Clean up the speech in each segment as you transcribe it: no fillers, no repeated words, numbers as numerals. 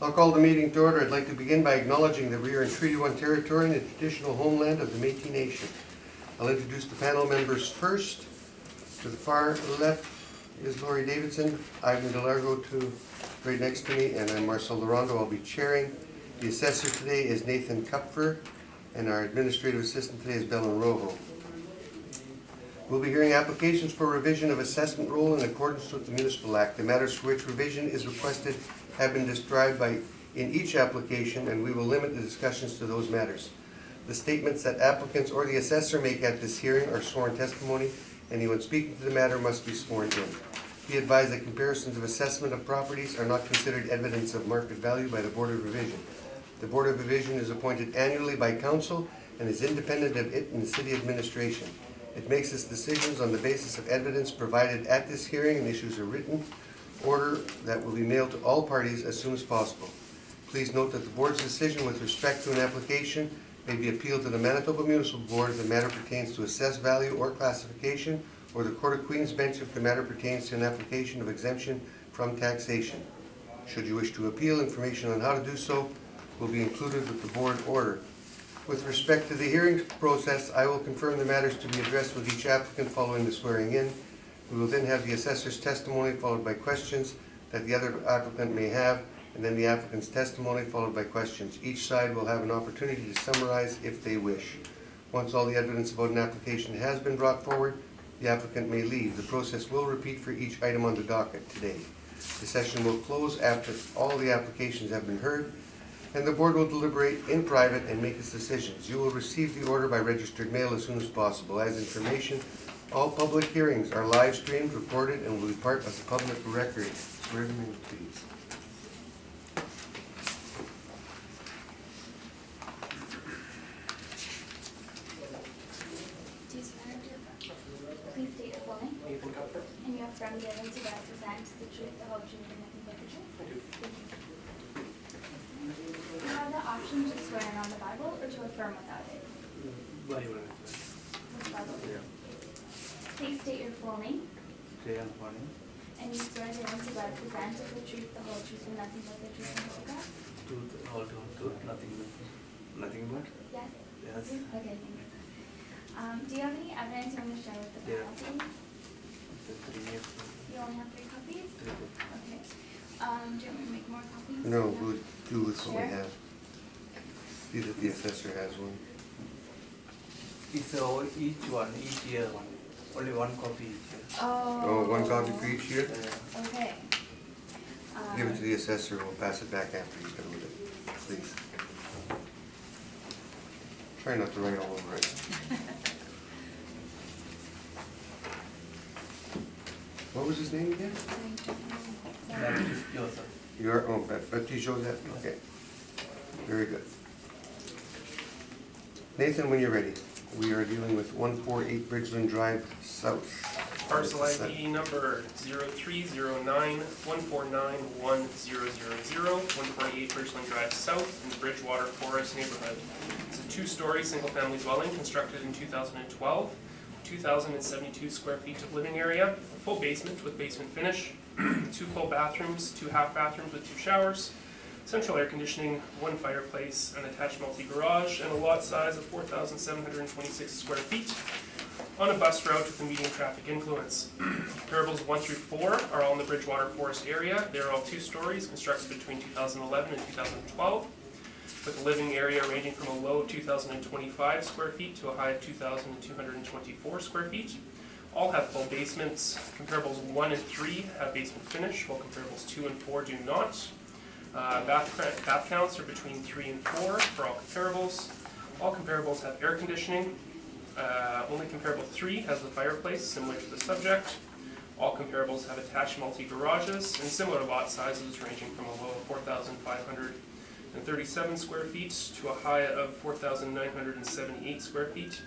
I'll call the meeting to order. I'd like to begin by acknowledging that we are in Treaty 1 territory and the traditional homeland of the Métis Nation. I'll introduce the panel members first. To the far left is Laurie Davidson, Ivan DeLargo right next to me, and I'm Marcel Larondo. I'll be chairing. The assessor today is Nathan Kupfer, and our administrative assistant today is Belen Rojo. We'll be hearing applications for revision of assessment roll in accordance with the Municipal Act. The matters for which revision is requested have been described in each application, and we will limit the discussions to those matters. The statements that applicants or the assessor make at this hearing are sworn testimony. Anyone speaking to the matter must be sworn in. Be advised that comparisons of assessment of properties are not considered evidence of market value by the Board of Revision. The Board of Revision is appointed annually by Council and is independent of it and the City Administration. It makes its decisions on the basis of evidence provided at this hearing and issues a written order that will be mailed to all parties as soon as possible. Please note that the Board's decision with respect to an application may be appealed to the Manitoba Municipal Board if the matter pertains to assessed value or classification, or the Court of Queen's Bench if the matter pertains to an application of exemption from taxation. Should you wish to appeal, information on how to do so will be included with the Board order. With respect to the hearing process, I will confirm the matters to be addressed with each applicant following the swearing in. We will then have the assessor's testimony followed by questions that the other applicant may have, and then the applicant's testimony followed by questions. Each side will have an opportunity to summarize if they wish. Once all the evidence about an application has been brought forward, the applicant may leave. The process will repeat for each item on the docket today. The session will close after all the applications have been heard, and the Board will deliberate in private and make its decisions. You will receive the order by registered mail as soon as possible. As information, all public hearings are live streamed, recorded, and will be part of the public record. Swear them in, please. Do you swear to please state your full name? Nathan Kupfer. And you have from the evidence to represent the truth, the whole truth, and nothing but the truth? I do. Thank you. You have the option to swear in on the Bible or to affirm without it. Bible. With the Bible? Yeah. Please state your full name. Jayan Pani. And you swear to represent the truth, the whole truth, and nothing but the truth, and so God? Truth, all truth, nothing but. Yes? Yes. Okay, thanks. Do you have any evidence you want to share with the Yeah. panel today? The 3 years. You only have 3 copies? 3 years. Okay. Do you want me to make more copies? No, we'll do with what we Sure. have. See that the assessor has one. It's each year one. Only 1 copy each year. Oh, 1 copy for each year? Okay. Give it to the assessor, we'll pass it back after he's done with it, please. Try not to write all over it. What was his name again? That is Joseph. Baptiste Joseph, okay. Very good. Nathan, when you're ready. We are dealing with 148 Bridgeland Drive South. Parcel ID number 0309149100, 148 Bridgeland Drive South in the Bridgewater Forest neighborhood. It's a 2-story single-family dwelling constructed in 2012, 2,072 square feet of living area, a full basement with basement finish, 2 full bathrooms, 2 half bathrooms with 2 showers, central air conditioning, 1 fireplace, an attached multi-garage, and a lot size of 4,726 square feet on a bus route with a medium traffic influence. Comparables 1 through 4 are all in the Bridgewater Forest area. They are all 2 stories, constructed between 2011 and 2012, with a living area ranging from a low of 2,025 square feet to a high of 2,224 square feet. All have full basements. Comparables 1 and 3 have basement finish, while comparables 2 and 4 do not. Bath counts are between 3 and 4 for all comparables. All comparables have air conditioning. Only comparable 3 has the fireplace, similar to the subject. All comparables have attached multi-garages and similar lot sizes ranging from a low of 4,537 square feet to a high of 4,978 square feet.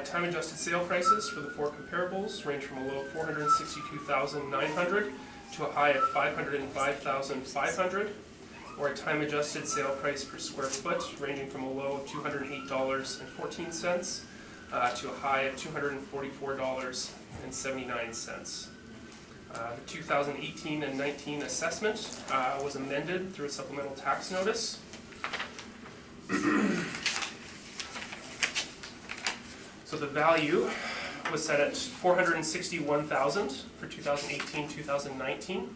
Time adjusted sale prices for the 4 comparables range from a low of 462,900 to a high of 505,500, or a time adjusted sale price per square foot ranging from a low of $208.14 to a high of $244.79. The 2018 and 19 assessment was amended through a supplemental tax notice. So the value was set at $461,000 for 2018-2019.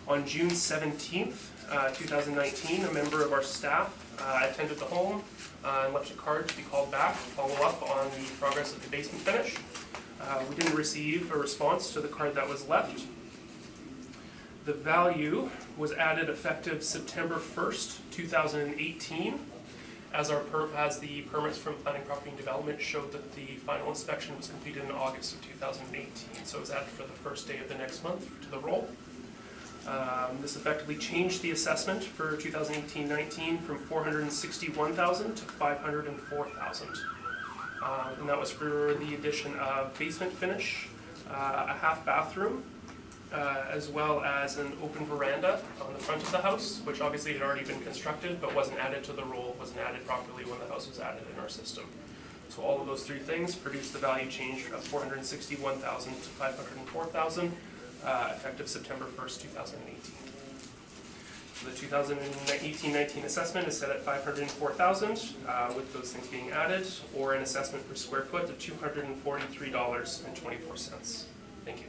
On June 17th, 2019, a member of our staff attended the home and left a card to be called back to follow up on the progress of the basement finish. We didn't receive a response to the card that was left. The value was added effective September 1st, 2018, as the permits from Planning, Property and Development showed that the final inspection was completed in August of 2018. So it was added for the first day of the next month to the roll. This effectively changed the assessment for 2018-19 from $461,000 to $504,000. And that was for the addition of basement finish, a half bathroom, as well as an open veranda on the front of the house, which obviously had already been constructed but wasn't added to the roll, wasn't added properly when the house was added in our system. So all of those three things produced the value change of $461,000 to $504,000, effective September 1st, 2018. So the 2018-19 assessment is set at $504,000, with those things being added, or an assessment per square foot of $243.24. Thank you.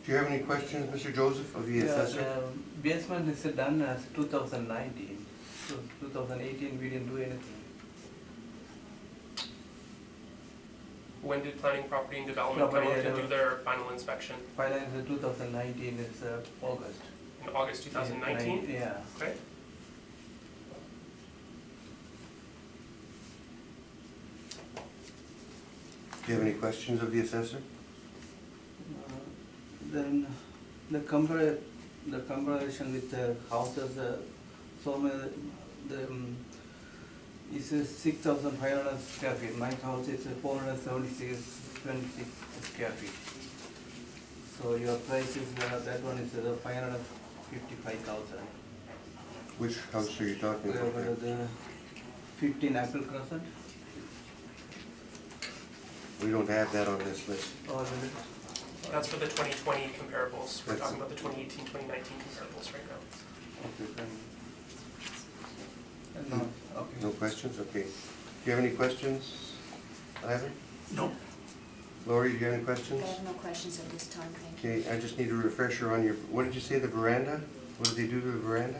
Do you have any questions, Mr. Joseph, of the assessor? The basement is done as 2019, so 2018 we didn't do anything. When did Planning, Property and Development come out to do their final inspection? Final is 2019 is August. In August 2019? Yeah. Okay. Do you have any questions of the assessor? Then the comparison with the houses, so many, it's 6,500 square feet. My house is 476 square feet. So your price is that one is 555,000. Which house are you talking about? there? The 15 Apple Crescent. We don't have that on this list. Or That's for the 2020 comparables. We're That's- talking about the 2018-2019 comparables right now. okay, then. No, okay. No questions? Okay. Do you have any questions, Ivan? No. Lori, do you have any questions? I have no questions at this time, thank you. Okay, I just need a refresher on your, what did you say, the veranda? What did they do to the veranda?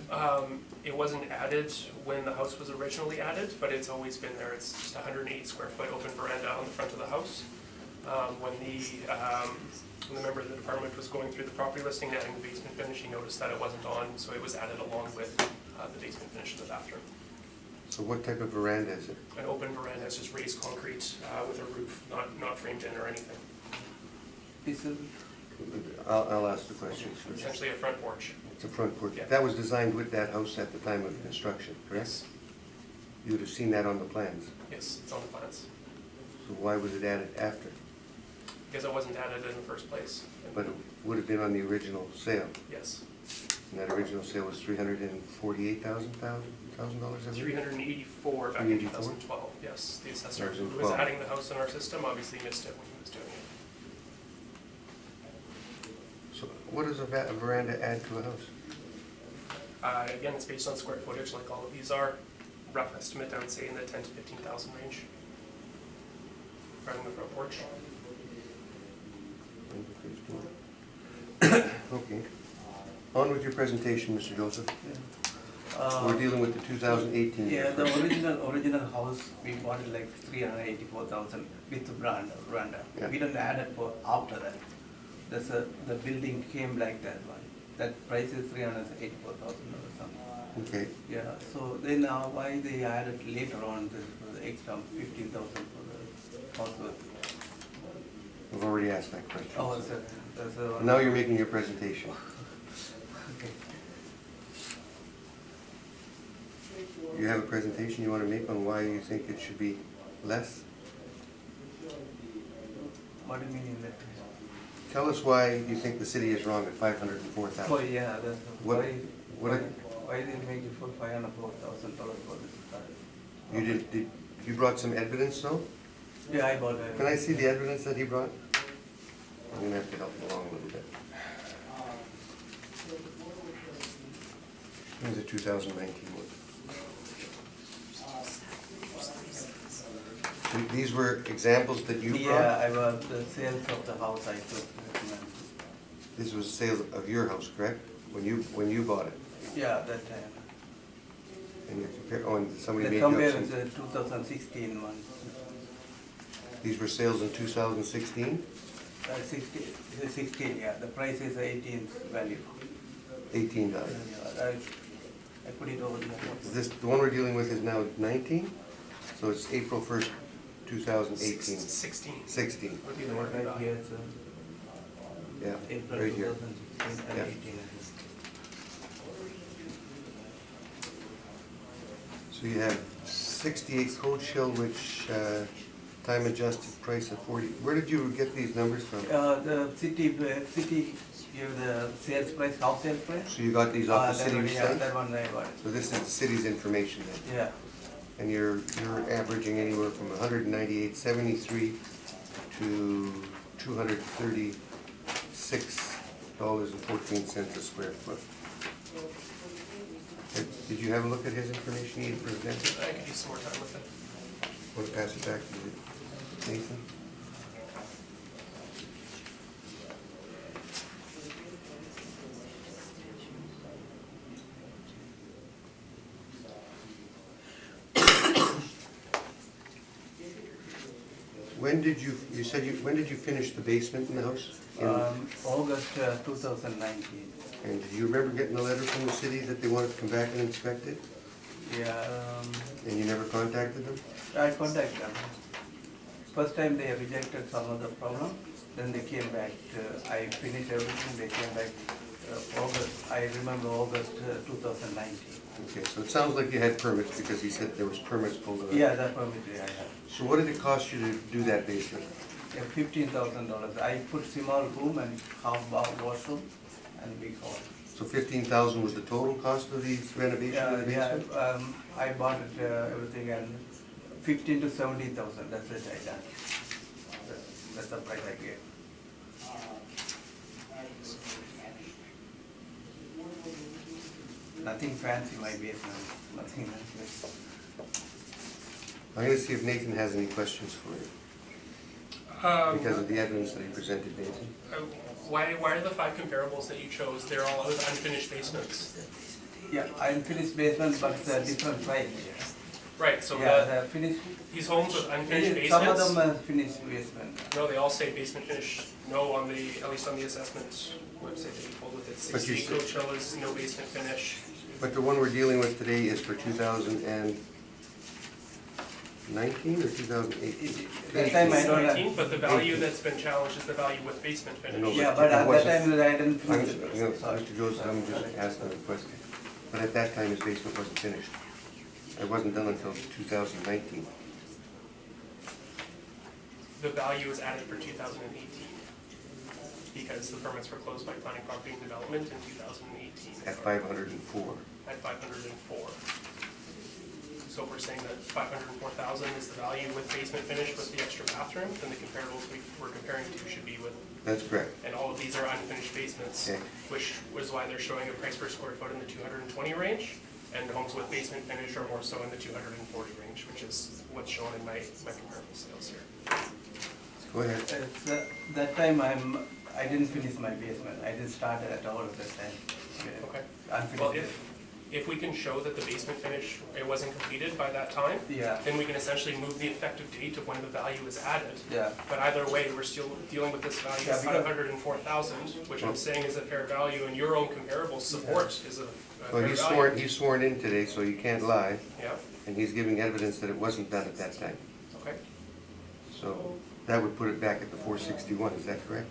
It wasn't added when the house was originally added, but it's always been there. It's just a 108 square foot open veranda on the front of the house. When the member of the department was going through the property listing and adding the basement finish, he noticed that it wasn't on, so it was added along with the basement finish of the bathroom. So what type of veranda is it? An open veranda is just raised concrete with a roof, not framed in or anything. It's I'll ask the questions first. Essentially a front porch. It's a front porch. Yeah. That was designed with that house at the time of construction, correct? Yes. You would have seen that on the plans. Yes, it's on the plans. So why was it added after? Because it wasn't added in the first place. But it would have been on the original sale. Yes. And that original sale was $348,000, I believe? 384 back in 384? 2012, yes. The assessor who was 2012. adding the house in our system obviously missed it when he was doing it. So what does a veranda add to a house? Again, it's based on square footage like all of these are. Rough estimate, I would say in the 10 to 15,000 range. Right on the front porch. Okay. On with your presentation, Mr. Joseph. We're dealing with the 2018 year. Yeah, the original house, we bought it like 384,000 with the veranda. Yeah. We didn't add it for after that. The building came like that one. That price is 384,000 or something. Okay. Yeah, so then why they added later on the extra 15,000 for the house? We've already asked that question. Oh, sir. That's the one. Now you're making your presentation. Okay. You have a presentation you want to make on why you think it should be less? What do you mean in that? Tell us why you think the city is wrong at $504,000. Oh, yeah, that's What- why they make it for $504,000 for this car? You brought some evidence, though? Yeah, I bought it. Can I see the evidence that he brought? I'm gonna have to help him along a little bit. Here's the 2019 one. So these were examples that you brought? Yeah, I was the sales of the house I took. This was sales of your house, correct? When you bought it? Yeah, that time. And you compare, oh, and somebody The made you compare up is some. the 2016 one. These were sales in 2016? 16, yeah. The price is 18 value. $18. I put it over here. Is this, the one we're dealing with is now 19? So it's April 1st, 2018. 16 16, would be the market Right value. here, so yeah, April right here. 2016 and Yeah. 18. So you have 68 cold shell, which time adjusted price of 40. Where did you get these numbers from? The city give the sales price, house sales price. So you got these off the That city one, yeah, site? that one I got it. So this is the city's information then? Yeah. And you're averaging anywhere from 198.73 to $236.14 a square foot. Did you have a look at his information he had presented? I could use some more time with it. Want to pass it back to Nathan? When did you said when did you finish the basement in the house? August 2019. And do you remember getting a letter from the city that they wanted to come back and inspect it? Yeah, And you never contacted them? I contacted them. First time they rejected some of the problem, then they came back. I finished everything, they came back August, I remember August 2019. Okay, so it sounds like you had permits because he said there was permits pulled out. Yeah, that permit I have. So what did it cost you to do that basement? Yeah, $15,000. I put small room and half washroom and big hall. So 15,000 was the total cost of the renovation of the Yeah, basement? I bought it, everything, and 15 to 70,000, that's it I done. That's the price I gave. Nothing fancy my basement, nothing fancy. I'm gonna see if Nathan has any questions for you, because of the evidence that he presented, Nathan. Why are the 5 comparables that you chose, they're all with unfinished basements? Yeah, unfinished basement, but it's a different price. Right, so Yeah, the finished, these homes with unfinished some of basements, them are finished basement. no, they all say basement finish, no on the, at least on the assessment website that you pulled with it. But you 68 said- Coach Hill is no basement finish. But the one we're dealing with today is for 2019 or 2018? That time I don't have. 19, but the value that's been challenged is the value with basement No, finish. Yeah, but at that wasn't- time I didn't finish it. Sorry. Mr. Joseph, I'm just asking a question. But at that time, his basement wasn't finished. It wasn't done until 2019. The value is added for 2018 because the permits were closed by planning, property, and development in 2018 At 504. at 504. So if we're saying that 504,000 is the value with basement finish with the extra bathroom, then the comparables we're comparing to should be with, That's correct. and all of these are unfinished basements, Okay. which was why they're showing a price per square foot in the 220 range, and homes with basement finish are more so in the 240 range, which is what's shown in my comparable sales here. Go ahead. That time I didn't finish my basement. I didn't start it at all at that time. Okay. Unfinished. Well, if we can show that the basement finish, it wasn't completed by that time, Yeah, then we can essentially move the effective date of when the value is added. yeah. But either way, we're still dealing with this value Yeah, of because- 504,000, which I'm saying is a fair value, and your own comparable support is a Well, fair he's value. sworn in today, so you can't lie, Yeah, and he's giving evidence that it wasn't done at that time. okay. So that would put it back at the 461, is that correct?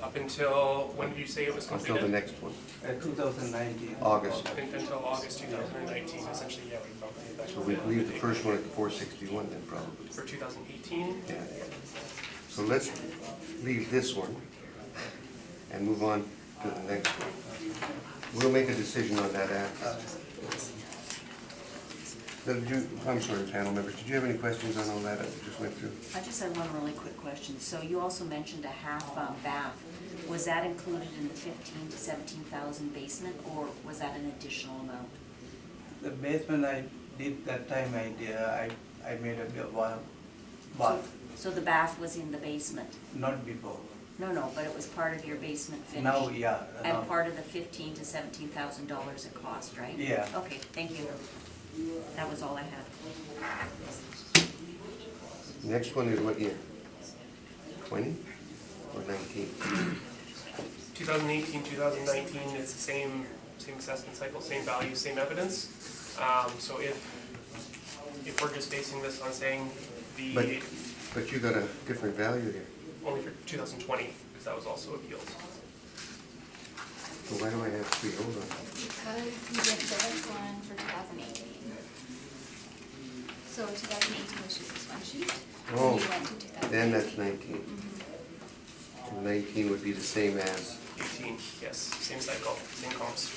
Up until, when did you say it was Until the completed? next one. 2019. August. Until August 2019, essentially, yeah, we probably. So we leave the first one at the 461 then probably. For 2018, Yeah. So let's leave this one and move on to the next one. We'll make a decision on that after. I'm sorry, panel members, did you have any questions on all that I just went through? I just had one really quick question. So you also mentioned a half bath. Was that included in the 15 to 17,000 basement, or was that an additional amount? The basement I did that time I made a bath, So the bath was in the basement? not before. No, but it was part of your basement finish? Now, yeah. now- And part of the $15,000 to $17,000 it cost, right? Yeah. Okay, thank you. That was all I had. Next one is what year? 20 or 19? 2018, 2019, it's the same assessment cycle, same value, same evidence. So if we're just basing this on saying But you got a different value here. only for 2020, because that was also appealed. So why do I have three? Hold on. Because you did this one for 2018. So 2018 was just this one sheet. and Oh, you went to 2019. then that's 19. Mhm. And 19 would be the same as, 18, yes, same cycle, same comps,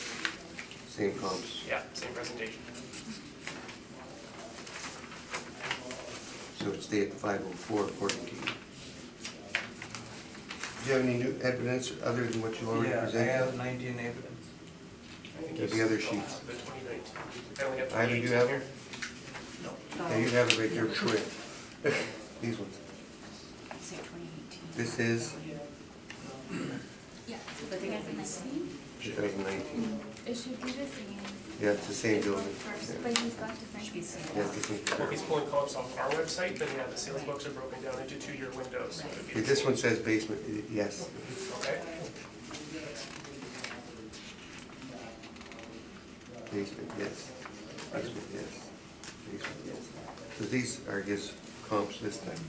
same comps. yeah, same presentation. So it'd stay at 504 according to you. Do you have any new evidence other than what you already Yeah, I presented? have 19 evidence. I think With you the other still sheets. have the 2019. I only have Ivan, do 2018 you have here. them? No. Yeah, you have it right there before you. These ones. Say 2018. This is Yeah, so 2019, 2019. it should be the same. Yeah, it's the same building. First, Yeah. but he's got different. Should be the same. Yeah, it's the same. Well, if he's pulling comps off our website, then yeah, the sales books are broken down into 2-year windows. So it'd be Okay, the this same. one says basement, yes. Okay, Basement, yes. Basement, yes. Basement, yes. So these are his comps this time.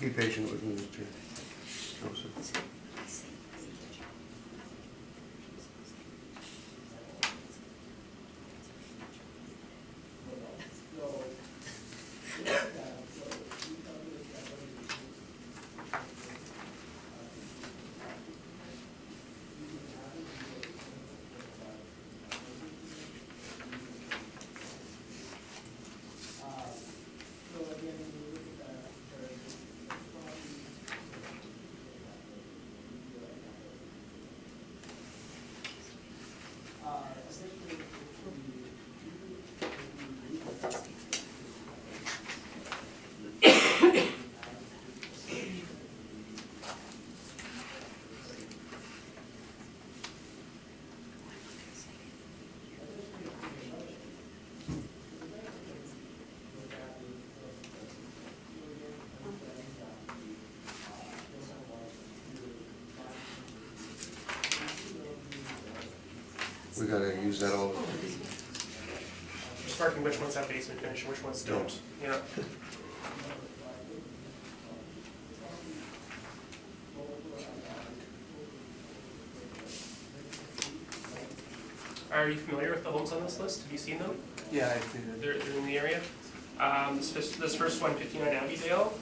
Be patient with me, Mr. Joseph. We gotta use that all. just marking which ones have basement finish and which ones don't, you know. Are you familiar with the homes on this list? Have you seen them? Yeah, I see that. They're in the area. This first one, 59 Abbeydale,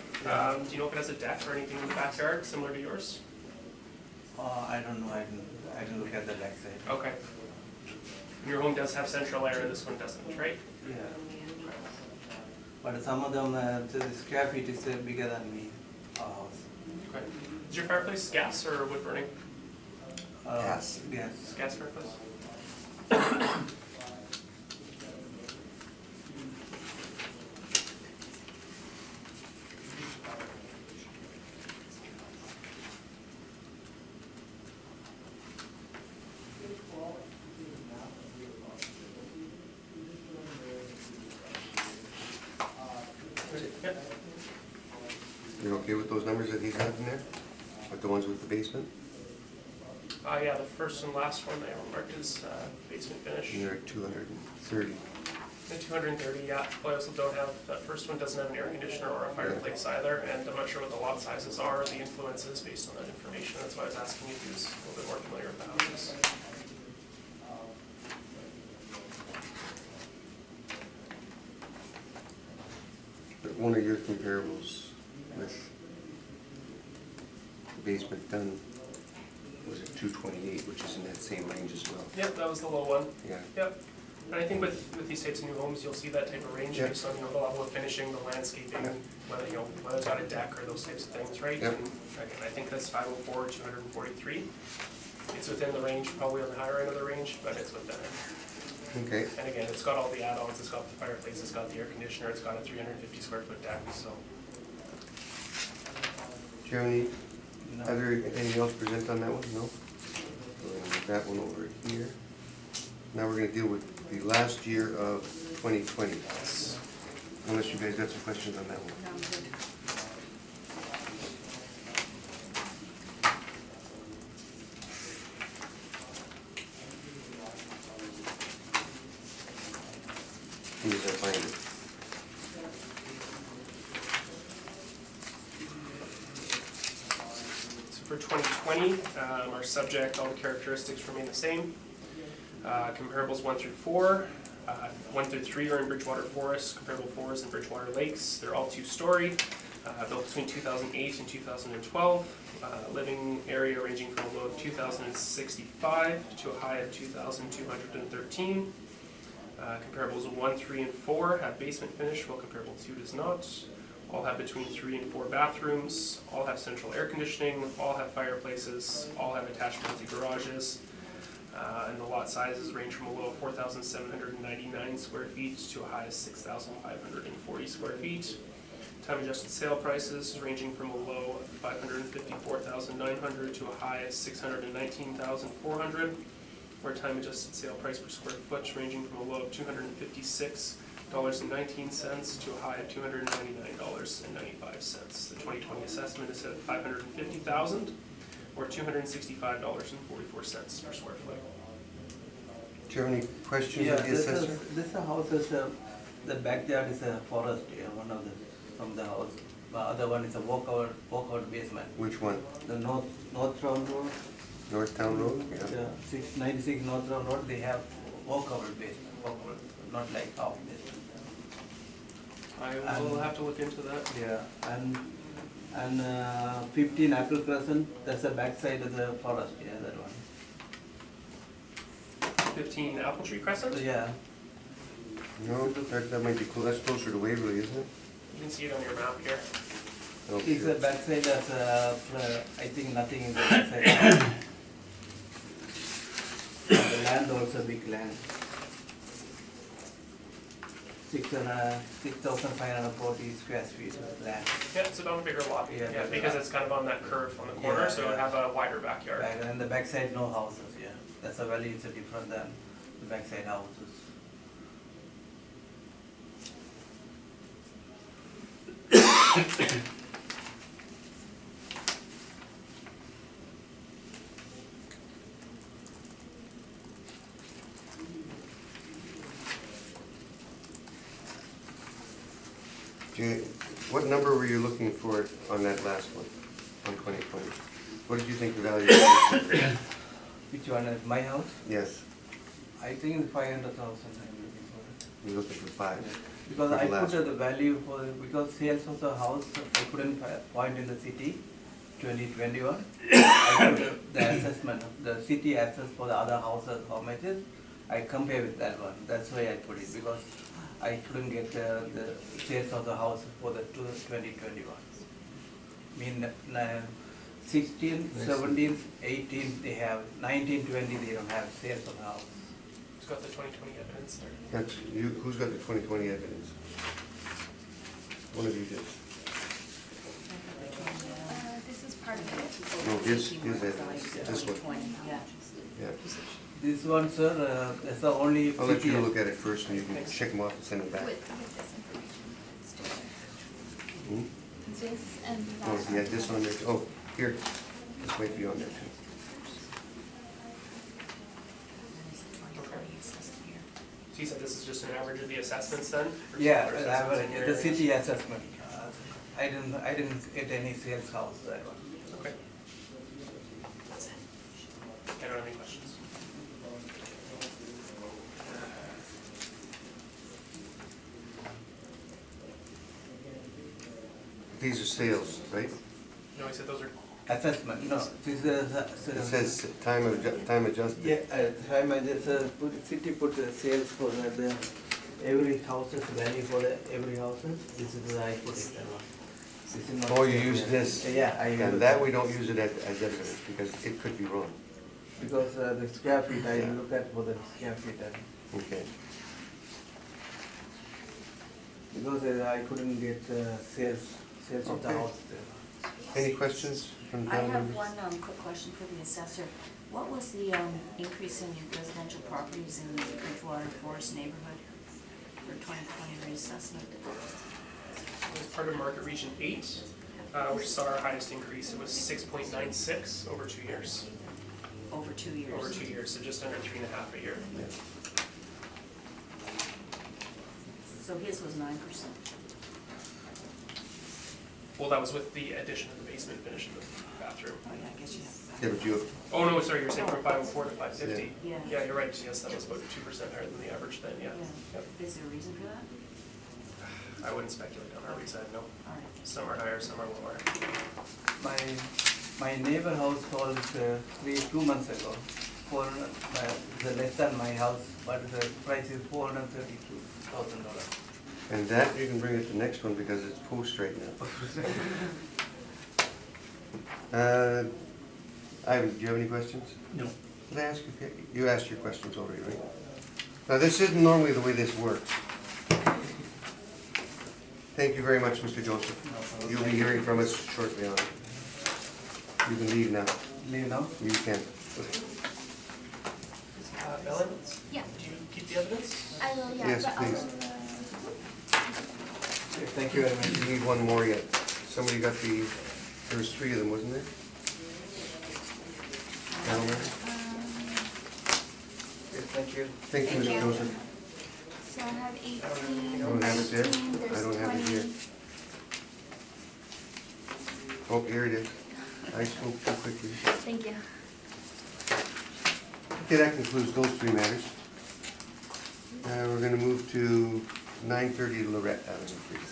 do you know if it has a deck or anything in the backyard similar to yours? I don't know, I didn't look at the back side. Okay. Your home does have central air and this one doesn't, right? Yeah. But some of them, the square feet is bigger than me, house. Okay. Is your fireplace gas or wood burning? Gas. Yes. Gas fireplace? Yep. You're okay with those numbers that he's got in there? With the ones with the basement? Yeah, the first and last one I marked is basement finish. And you're at 230. The 230, yeah. Well, I also don't have, that first one doesn't have an air conditioner or a fireplace either, and I'm not sure what the lot sizes are or the influences based on that information. That's why I was asking you who's a little bit more familiar with the houses. But one of your comparables with the basement done, was it 228, which is in that same range as well. Yep, that was the low one. Yeah. Yep. And I think with these types of new homes, you'll see that type of range Yeah. based on, the level of finishing, the landscaping, Yeah. whether, whether it's got a deck or those types of things, right? Yeah. And again, I think that's 504, 243. It's within the range, probably on the higher end of the range, but it's within it. Okay. And again, it's got all the add-ons, it's got the fireplace, it's got the air conditioner, it's got a 350 square foot deck, so. Do you have any No. anything else to present on that one? No? We're gonna move that one over here. Now we're gonna deal with the last year of 2020. Unless you guys got some questions on that one. No, I'm good. As soon as I find it. So for 2020, our subject, all the characteristics remain the same. Comparables 1 through 4. 1 through 3 are in Bridgewater Forest, comparable 4 is in Bridgewater Lakes. They're all two-story, built between 2008 and 2012. Living area ranging from a low of 2,065 to a high of 2,213. Comparables 1, 3, and 4 have basement finish, while comparable 2 does not. All have between 3 and 4 bathrooms, all have central air conditioning, all have fireplaces, all have attached multi-garages. And the lot sizes range from a low of 4,799 square feet to a high of 6,540 square feet. Time adjusted sale prices ranging from a low of 554,900 to a high of 619,400. Or time adjusted sale price per square foot ranging from a low of $256.19 to a high of $299.95. The 2020 assessment is at $550,000 or $265.44 per square foot. Do you have any questions Yeah, of the assessor? this house is, the backyard is a forest, one of the, from the house. The other one is a walkout basement. Which one? The North Town Road, North Town Road? Yeah. 696 North Town Road, they have walkout basement, not like half basement. I will have to look into that. Yeah, and 15 Apple Crescent, that's the backside of the forest, yeah, that one. 15 Apple Tree Crescent? Yeah, No, that might be cool. That's closer to Waverly, isn't it? You can see it on your map here. Oh, it's sure. the backside, that's, I think nothing in the backside. The land also big land. 6,540 square feet of land. Yeah, it's about a bigger lot. Yeah, Yeah, bigger because lot. it's kind of on that curve on the corner, Yeah, so it would yeah. have a wider backyard. And the backside, no houses, yeah. That's a valley, it's a different than the backside houses. What number were you looking for on that last one, on 2020? What did you think the value was? Which one is my house? Yes, I think it's 500,000 I'm looking for it. you're looking for 5. Because For the I put last the value for, because sales of the house, I couldn't find in the city, 2021. I put the assessment, the city assess for the other houses, how much is, I compare with that one, that's why I put it, because I couldn't get the sales of the house for the 2021. Mean, 16, 17, 18, they have, 19, 20, they don't have sales of the house. It's got the 2020 evidence there. That's, who's got the 2020 evidence? One of you did. This is part of it. No, his evidence, this one. 20, yeah. Yeah. This one, sir, that's the only. I'll let you city- look at it first and you can check them off and send them back. With this information. It's together. Hmm? This and that. Oh, yeah, this on there, too. Oh, here, this might be on there too. So you said this is just an average of the assessments then? For Yeah, smaller the assessments average, in your the area? city assessment. I didn't get any sales house, that one. Okay. I don't have any questions. These are sales, right? No, I said those are Assessment, no, this is. It says time adjusted. Yeah, time I just city put the sales for the every houses value for the every houses. This is I put it. This is not. Oh, you use this? Yeah, I use And that we don't use it as evidence because it could be wrong. because the square feet I Yeah. look at for the square feet Okay. because I couldn't get sales of the Okay. house there. Any questions from I town have members? one quick question for the assessor. What was the increase in your residential properties in the Bridgewater Forest neighborhood for 2020 reassessment? It was part of market region 8, which saw our highest increase. It was 6.96 over 2 years. Over 2 years? Over 2 years, so just under 3.5 a year. So his was 9%. Well, that was with the addition of the basement finish in the bathroom. Oh, yeah, I guess you have. Yeah, but you, Oh, no, sorry, you're saying from 504 to 550? Yeah. Yeah, you're right, yes, that was about 2% higher than the average then, yeah. Yep. Is there a reason for that? I wouldn't speculate on our side, no. All right. Some are higher, some are lower. My neighbor house sold 2 months ago. The less than my house, but the price is $432,000. and that, you can bring it to the next one because it's post right now. Ivan, do you have any questions? No. Did I ask you, you asked your questions already, right? Now, this isn't normally the way this works. Thank you very much, Mr. Joseph. You'll be hearing from us shortly on it. You can leave now. Leave now? You can. Ellen, Yeah, do you keep the evidence? I will, yeah. Yes, but please. Thank you very much. You need one more yet. Somebody got the, there was 3 of them, wasn't there? Panel members? Yes, thank you. Thank you, Mr. Thank you. Joseph. So I have 18, I don't have it there. 19, there's I don't have it here. 20. Oh, here it is. I spoke too quickly. Thank you. Okay, that concludes those 3 matters. We're gonna move to 930 Lorette Avenue, please.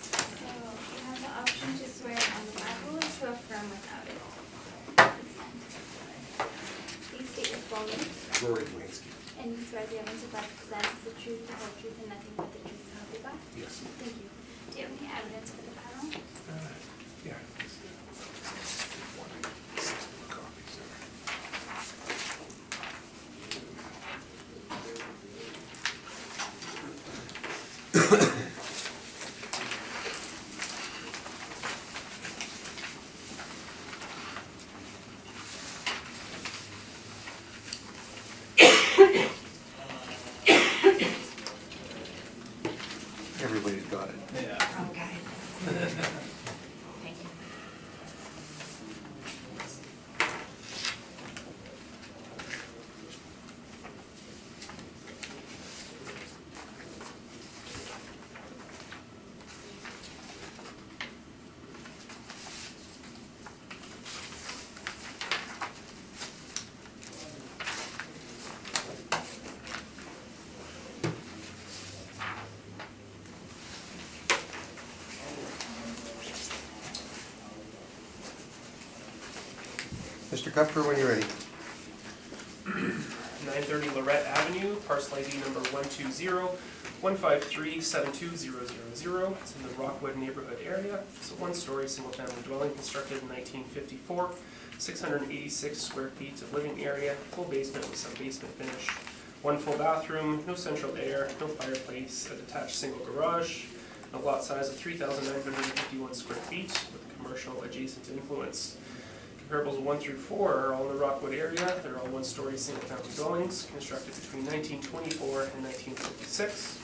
So you have the option to swear on the Bible or to affirm without it. Please state your full name. Glory Winsky. And you swear the evidence about to present is the truth, the whole truth, and nothing but the truth, so help you God? Yes. Thank you. Do you have any evidence for the panel? Yeah. Everybody's got it. Yeah. Okay. Thank you. Mr. Kupfer, when you're ready. 930 Lorette Avenue, parcel ID number 120-153-72000. It's in the Rockwood neighborhood area. It's a 1-story single-family dwelling constructed in 1954, 686 square feet of living area, full basement with some basement finish, 1 full bathroom, no central air, no fireplace, a detached single garage, a lot size of 3,951 square feet with a commercial adjacent influence. Comparables 1 through 4 are all in the Rockwood area. They're all 1-story single-family dwellings constructed between 1924 and 1956.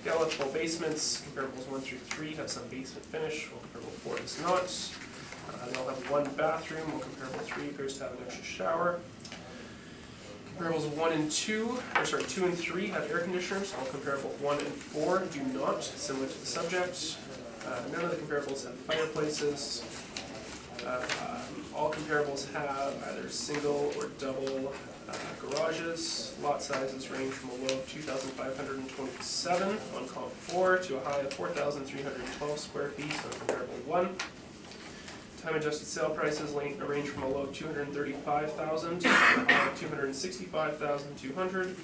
They all have full basements. Comparables 1 through 3 have some basement finish, while comparable 4 does not. They all have 1 bathroom, while comparable 3 appears to have an extra shower. Comparables 2 and 3 have air conditioners, while comparable 1 and 4 do not, similar to the subject. None of the comparables have fireplaces. All comparables have either single or double garages. Lot sizes range from a low of 2,527 on comp 4 to a high of 4,312 square feet on comparable 1. Time adjusted sale prices range from a low of 235,000 to a high of 265,200.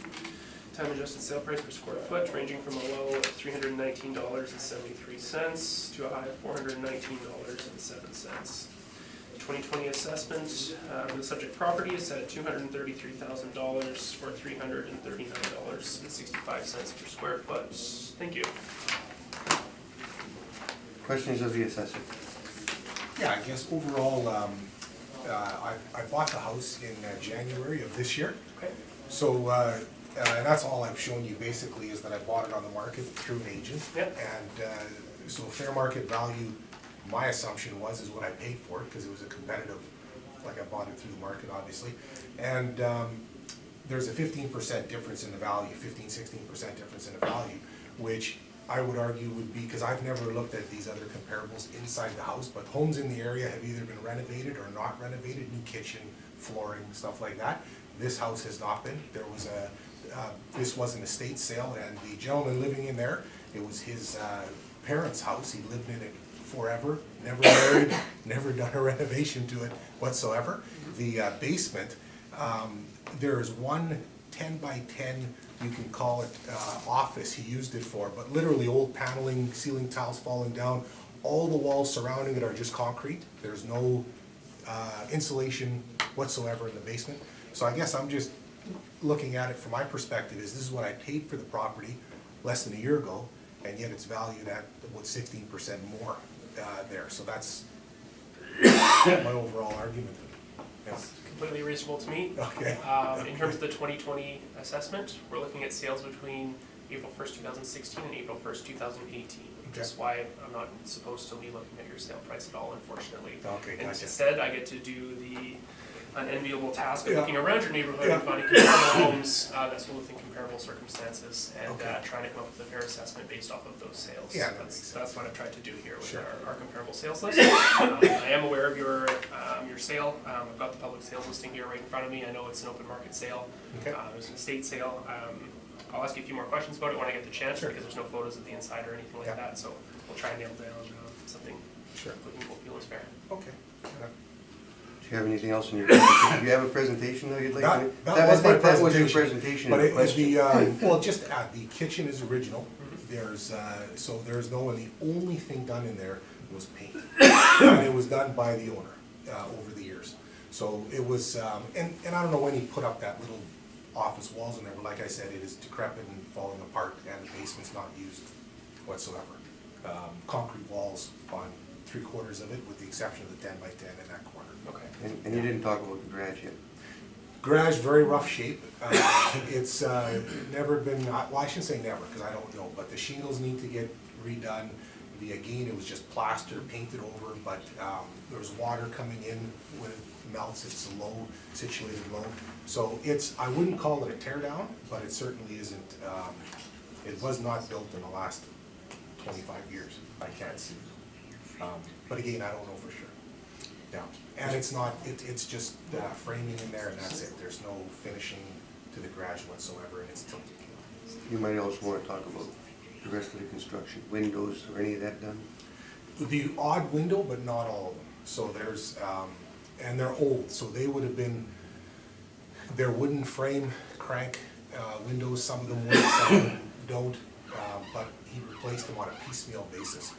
Time adjusted sale price per square foot ranging from a low of $319.73 to a high of $419.07. 2020 assessment for the subject property is set at $233,000 for $339.65 per square foot. Thank you. Questions of the assessor? Yeah, I guess overall, I bought the house in January of this year. Okay. So, and that's all I've shown you basically is that I bought it on the market through an agent. Yep. And so fair market value, my assumption is what I paid for it because it was a competitive, like I bought it through the market obviously. And there's a 15% difference in the value, 16% difference in the value, which I would argue would be, because I've never looked at these other comparables inside the house, but homes in the area have either been renovated or not renovated, new kitchen, flooring, stuff like that. This house has not been. There was this was an estate sale, and the gentleman living in there, it was his parents' house. He lived in it forever, never married, never done a renovation to it whatsoever. The basement, there is one 10 by 10, you can call it office he used it for, but literally old paneling, ceiling tiles falling down. All the walls surrounding it are just concrete. There's no insulation whatsoever in the basement. So I guess I'm just looking at it from my perspective is this is what I paid for the property less than a year ago, and yet it's valued at about 16% more there. So that's my overall argument. Yes. Completely reasonable to me. Okay. In terms of the 2020 assessment, we're looking at sales between April 1st, 2016 and April 1st, 2018. That's why I'm not supposed to be looking at your sale price at all, unfortunately. Okay, And gotcha. instead, I get to do the unenviable task of Yeah. looking around your neighborhood Yeah. and finding comparable homes that's within comparable circumstances and Okay. trying to come up with a fair assessment based off of those sales. Yeah, that makes That's what I've tried to do here with Sure. our comparable sales list. I am aware of your sale. I've got the public sales listing here right in front of me. I know it's an open market sale. Okay. It was an estate sale. I'll ask you a few more questions about it when I get the chance Sure. because there's no photos of the inside or anything like Yeah. that. So we'll try and nail down something Sure. that people feel is fair. Okay. Do you have anything else in your presentation? Do you have a presentation that you'd like to make? That was my I think that was your presentation. presentation But in it, question. well, just add, the kitchen is original. There's, so there's no, and the only thing done in there was paint. And it was done by the owner, over the years. So it was, and I don't know when he put up that little office walls in there, but like I said, it is decrepit and falling apart, and the basement's not used whatsoever. Concrete walls on 3/4 of it, with the exception of the 10 by 10 in that corner. Okay. And you didn't talk about the garage yet. Garage, very rough shape. It's never been, well, I shouldn't say never, because I don't know, but the shingles need to get redone. Again, it was just plaster, painted over, but there was water coming in when it melts. It's low, situated low. So it's, I wouldn't call it a tear down, but it certainly isn't, it was not built in the last 25 years. I can't see. But again, I don't know for sure. Yeah, and it's not, it's just framing in there and that's it. There's no finishing to the garage whatsoever, and it's tilted. You might also want to talk about the rest of the construction, windows or any of that done? The odd window, but not all of them. So there's, and they're old, so they would have been, they're wooden frame crank windows. Some of them work, some of them don't, but he replaced them on a piecemeal basis.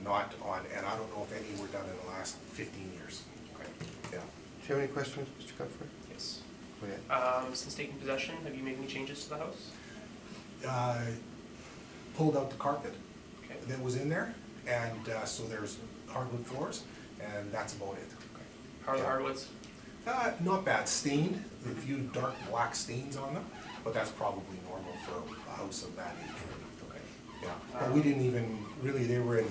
Not on, and I don't know if any were done in the last 15 years. Okay. Yeah. Do you have any questions, Mr. Comfort? Yes. Go ahead. Since taking possession, have you made any changes to the house? Pulled out the carpet Okay. that was in there, and so there's hardwood floors, and that's about it. How are the hardwoods? Not bad, stained, a few dark black stains on them, but that's probably normal for a house of that age. Okay. Yeah, but we didn't even, really, they were in,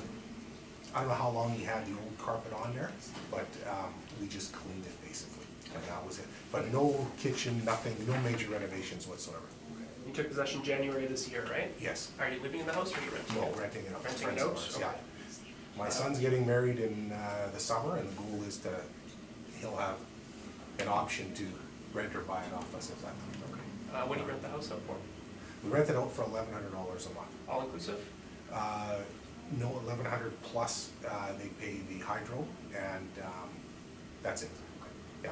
I don't know how long he had the old carpet on there, but we just cleaned it basically, and that was it. But no kitchen, nothing, no major renovations whatsoever. You took possession January this year, right? Yes, Are you living in the house or are you renting? no, it? renting it out. Renting it Friends of out? ours, Okay. yeah. My son's getting married in the summer, and the goal is to he'll have an option to rent or buy it off us at that time. Okay. What do you rent the house out for? We rent it out for $1,100 a month. All inclusive? No, 1,100 plus, they pay the hydro, and that's it. Yeah.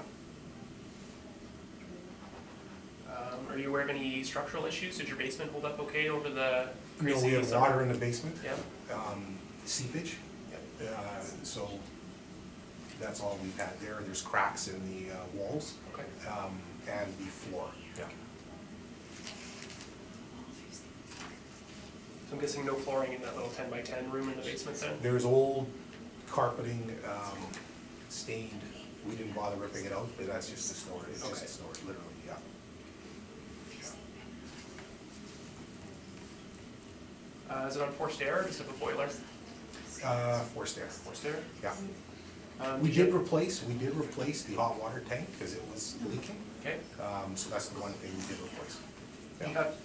Are you aware of any structural issues? Did your basement hold up okay over the You know, crazy we have summer? water in the basement, Yeah. seepage, so that's all we've had there. There's cracks in the walls, Okay. and the floor, yeah. So I'm guessing no flooring in that little 10 by 10 room in the basement then? There's old carpeting, stained. We didn't bother ripping it out, but that's just the storage, it's just Okay. the storage, literally, yeah. Is it on forced air or does it have a boiler? Forced air, Forced air? yeah. Did We did you- replace the hot water tank because it was leaking. Okay. So that's the one thing we did replace.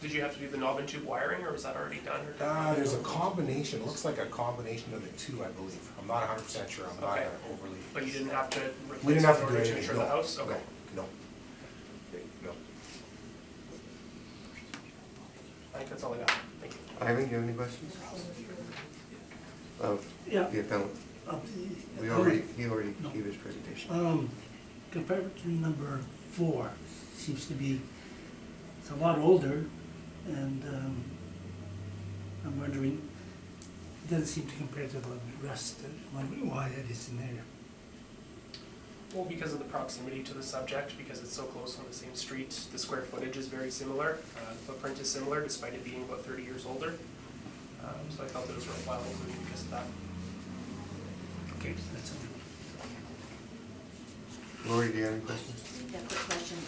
Did you have to do the knob and tube wiring or was that already done? Or There's a combination, looks like a combination of the two, I believe. I'm not 100% sure, I'm not Okay. overly. But you didn't have to replace We didn't it have in to do order to anything, insure no. the house? Okay. No. I think that's all I got. Thank you. Ivan, do you have any questions? Yeah. The appellant. He already gave his presentation. Compared to number 4, seems to be, it's a lot older, and I'm wondering, it doesn't seem to compare to the rest, wondering why that is in there. Well, because of the proximity to the subject, because it's so close on the same street, the square footage is very similar. The footprint is similar despite it being about 30 years older. So I felt it was worthwhile including because of that. Okay, that's all. Lori, do you have any questions? Yeah, quick question.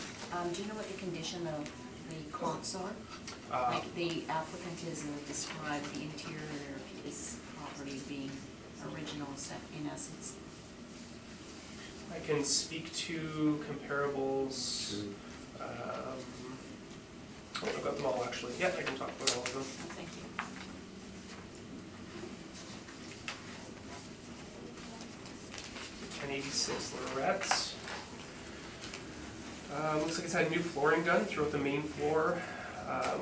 Do you know what the condition of the clocks are? Uh, Like the applicant has described the interior of his property being original in essence. I can speak to comparables. I've got them all actually. Yeah, I can talk about all of them. Oh, thank you. 1086 Lorettes. Looks like it's had new flooring done throughout the main floor.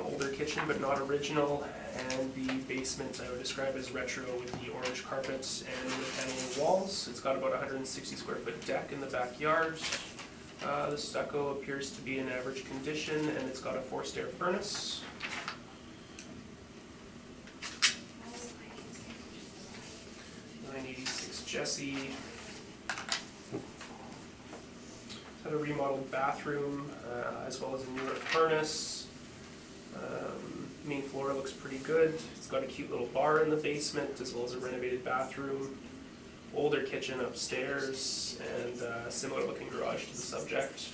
Older kitchen, but not original. And the basement I would describe as retro with the orange carpets and wood paneling walls. It's got about 160 square foot deck in the backyard. The stucco appears to be in average condition, and it's got a forced air furnace. .986 Jesse. Had a remodeled bathroom, as well as a newer furnace. Main floor looks pretty good. It's got a cute little bar in the basement, as well as a renovated bathroom. Older kitchen upstairs, and a similar looking garage to the subject.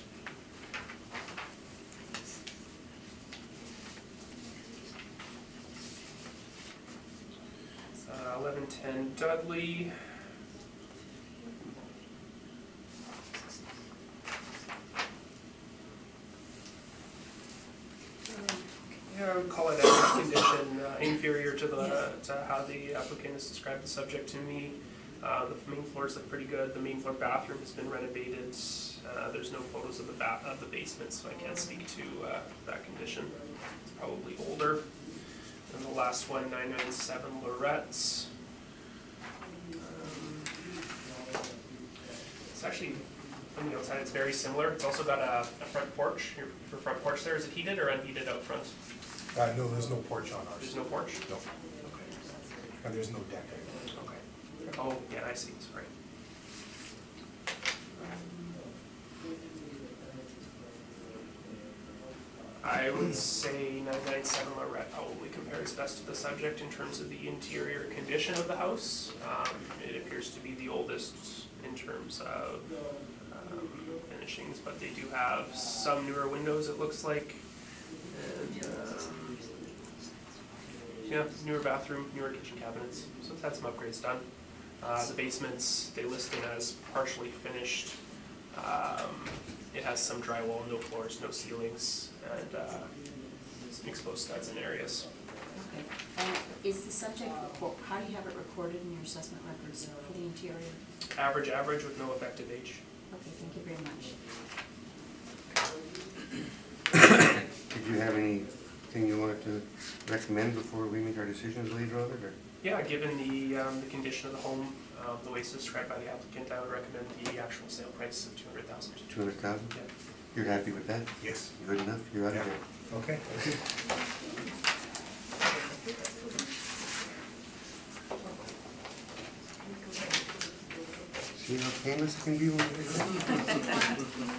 Uh, 1110 Dudley. Yeah, I would call it average condition, inferior to how the applicant has described the subject to me. The main floors look pretty good. The main floor bathroom has been renovated. There's no photos of the basement, so I can't speak to that condition. It's probably older. And the last one, 997 Lorettes. It's actually, from the outside, it's very similar. It's also got a front porch. Your front porch there, is it heated or unheated out front? No, there's no porch on ours. There's no porch? No, Okay. and there's no deck either. Okay. Oh, yeah, I see, sorry. I would say 997 Lorette probably compares best to the subject in terms of the interior condition of the house. It appears to be the oldest in terms of finishings, but they do have some newer windows, it looks like. And, yeah, newer bathroom, newer kitchen cabinets, so it's had some upgrades done. The basements, they list them as partially finished. It has some drywall, no floors, no ceilings, and some exposed studs in areas. Okay. And is the subject, how do you have it recorded in your assessment records for the interior? Average with no effective age. Okay, thank you. you have anything you wanted to recommend before we make our decisions later on it, or? Yeah, given the condition of the home, the ways described by the applicant, I would recommend the actual sale price of $200,000. 200,000? Yeah. You're happy with that? Yes. Good enough, you're out of Yeah. here. Okay, thank you. See how painless it can be when you're Do you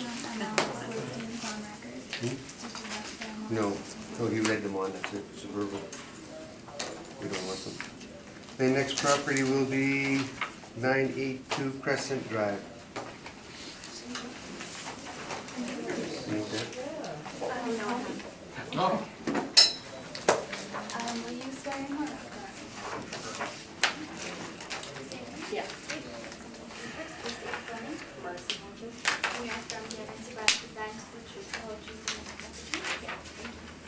want Amel's listings on record? Did you want them on? No, no, he read them on, that's it, it's a verbal. We don't want them. The next property will be 982 Crescent Drive. Need that? No. Will you swear in or? Yeah. Marcy Hodges. And you're from the Emergency Bus Design to the truth, the whole truth, and nothing but the truth? Yeah.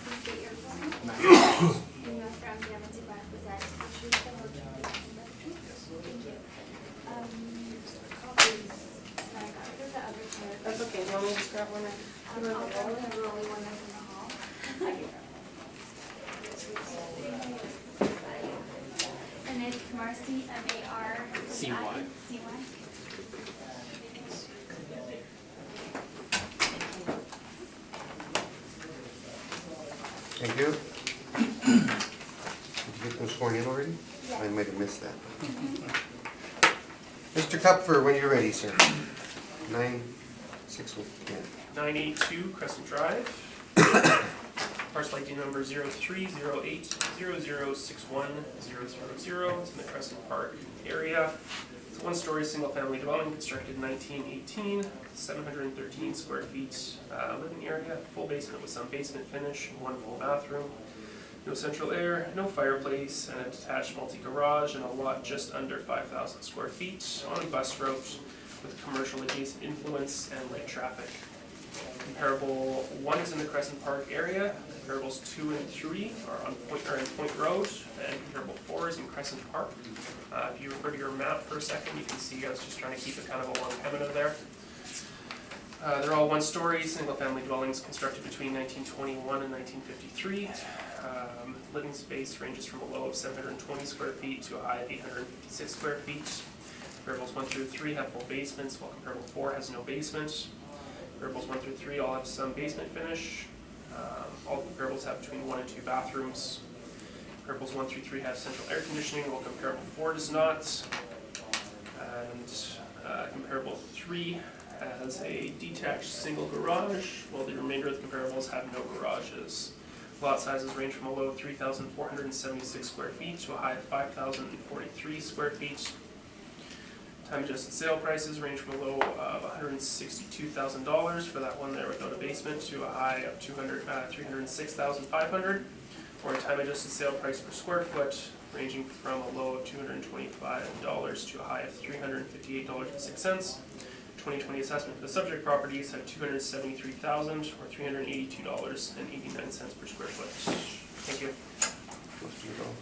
Please state your full name. And you're from the Emergency Bus Design to the truth, the whole truth, and nothing but the truth? Yes. Thank you. Sorry, I got rid of the other chair. That's okay, do you want me to just grab one? I'll go with the only one that's in the hall. And it's Marcy, M-A-R-C-I. C-Y. Thank you. Did you get them sworn in already? I might have missed that. Mr. Kupfer, when you're ready, sir. 961, yeah. 982 Crescent Drive. Parcel ID number 0308006100. It's in the Crescent Park area. It's a one-story single-family dwelling constructed in 1918, 713 square feet living area, full basement with some basement finish, one full bathroom, no central air, no fireplace, and a detached multi-garage, and a lot just under 5,000 square feet on a bus route with commercial adjacent influence and light traffic. Comparable 1 is in the Crescent Park area, comparables 2 and 3 are in Point Road, and comparable 4 is in Crescent Park. If you refer to your map for a second, you can see I was just trying to keep it kind of a long pemina there. They're all one-story, single-family dwellings constructed between 1921 and 1953. Living space ranges from a low of 720 square feet to a high of 856 square feet. Comparables 1 through 3 have full basements, while comparable 4 has no basement. Comparables 1 through 3 all have some basement finish. All comparables have between 1 and 2 bathrooms. Comparables 1 through 3 have central air conditioning, while comparable 4 does not. And comparable 3 has a detached single garage, while the remainder of the comparables have no garages. Lot sizes range from a low of 3,476 square feet to a high of 5,043 square feet. Time adjusted sale prices range from a low of $162,000 for that one there without a basement to a high of $306,500, or a time adjusted sale price per square foot ranging from a low of $225 to a high of $358.06. 2020 assessment for the subject properties had $273,000 or $382.89 per square foot. Thank you. Questions at all?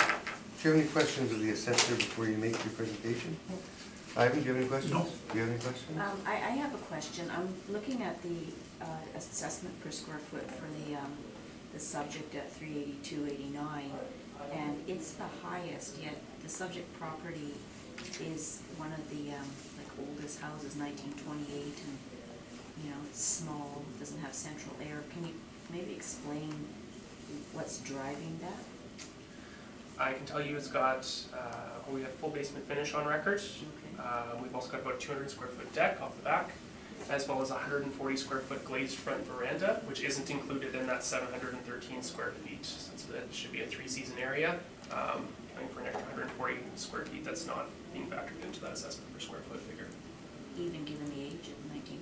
Do you have any questions of the assessor before you make your presentation? Ivan, do you have any questions? No. Do you have any questions? I have a question. I'm looking at the assessment per square foot for the subject at 382.89, and it's the highest, yet the subject property is one of the oldest houses, 1928, and it's small, doesn't have central air. Can you maybe explain what's driving that? I can tell you it's got, we have full basement finish on record. We've also got about a 200 square foot deck off the back, as well as a 140 square foot glazed front veranda, which isn't included in that 713 square feet, since it should be a 3-season area. Paying for an extra 140 square feet, that's not being factored into that assessment per square foot figure. Even given the age of 1928?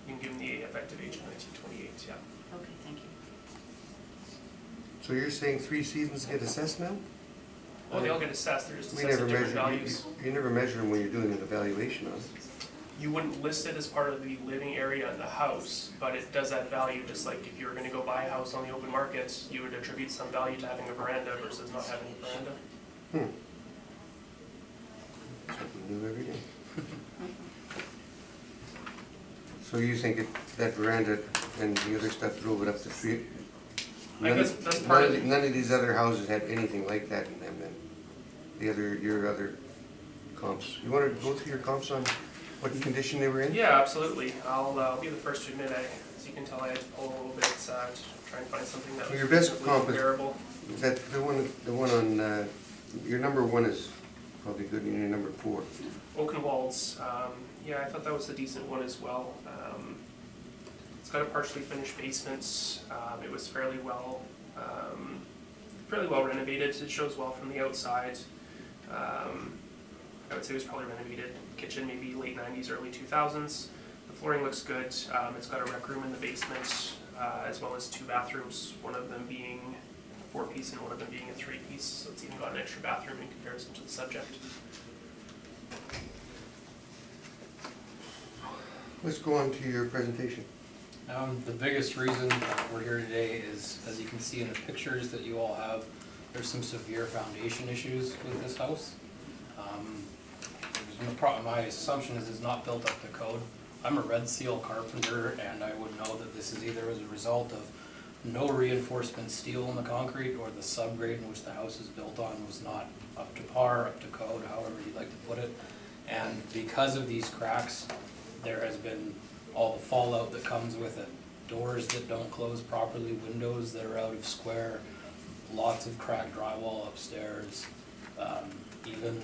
Even given the effective age of 1928, yeah. Okay, thank you. So you're saying 3 seasons get assessed now? Well, they all get assessed, they're just We assessed never at different measure, values. you never measure them when you're doing an evaluation on it. You wouldn't list it as part of the living area in the house, but it does add value, just like if you were gonna go buy a house on the open market, you would attribute some value to having a veranda versus not having a veranda. Something new every day. So you think that veranda and the other stuff drove it up to I guess that's part of it. None of these other houses had anything like that in them then? Your other comps? You wanna go through your comps on what condition they were in? Yeah, absolutely. I'll be the first to admit, as you can tell, I had to pull a little bit to try and find something that was Your best reasonably comp is- comparable. Is that the one on, your number 1 is probably good, and your number 4? Oakenwald's, yeah, I thought that was a decent one as well. It's got a partially finished basement. It was fairly well renovated. It shows well from the outside. I would say it was probably renovated. Kitchen maybe late 90s, early 2000s. The flooring looks good. It's got a rec room in the basement, as well as 2 bathrooms, one of them being a 4-piece and one of them being a 3-piece. So it's even got an extra bathroom in comparison to the subject. Let's go on to your presentation. The biggest reason we're here today is, as you can see in the pictures that you all have, there's some severe foundation issues with this house. My assumption is it's not built up to code. I'm a red seal carpenter, and I would know that this is either as a result of no reinforcement steel in the concrete, or the subgrade in which the house is built on was not up to par, up to code, however you'd like to put it. And because of these cracks, there has been all the fallout that comes with it. Doors that don't close properly, windows that are out of square, lots of cracked drywall upstairs, even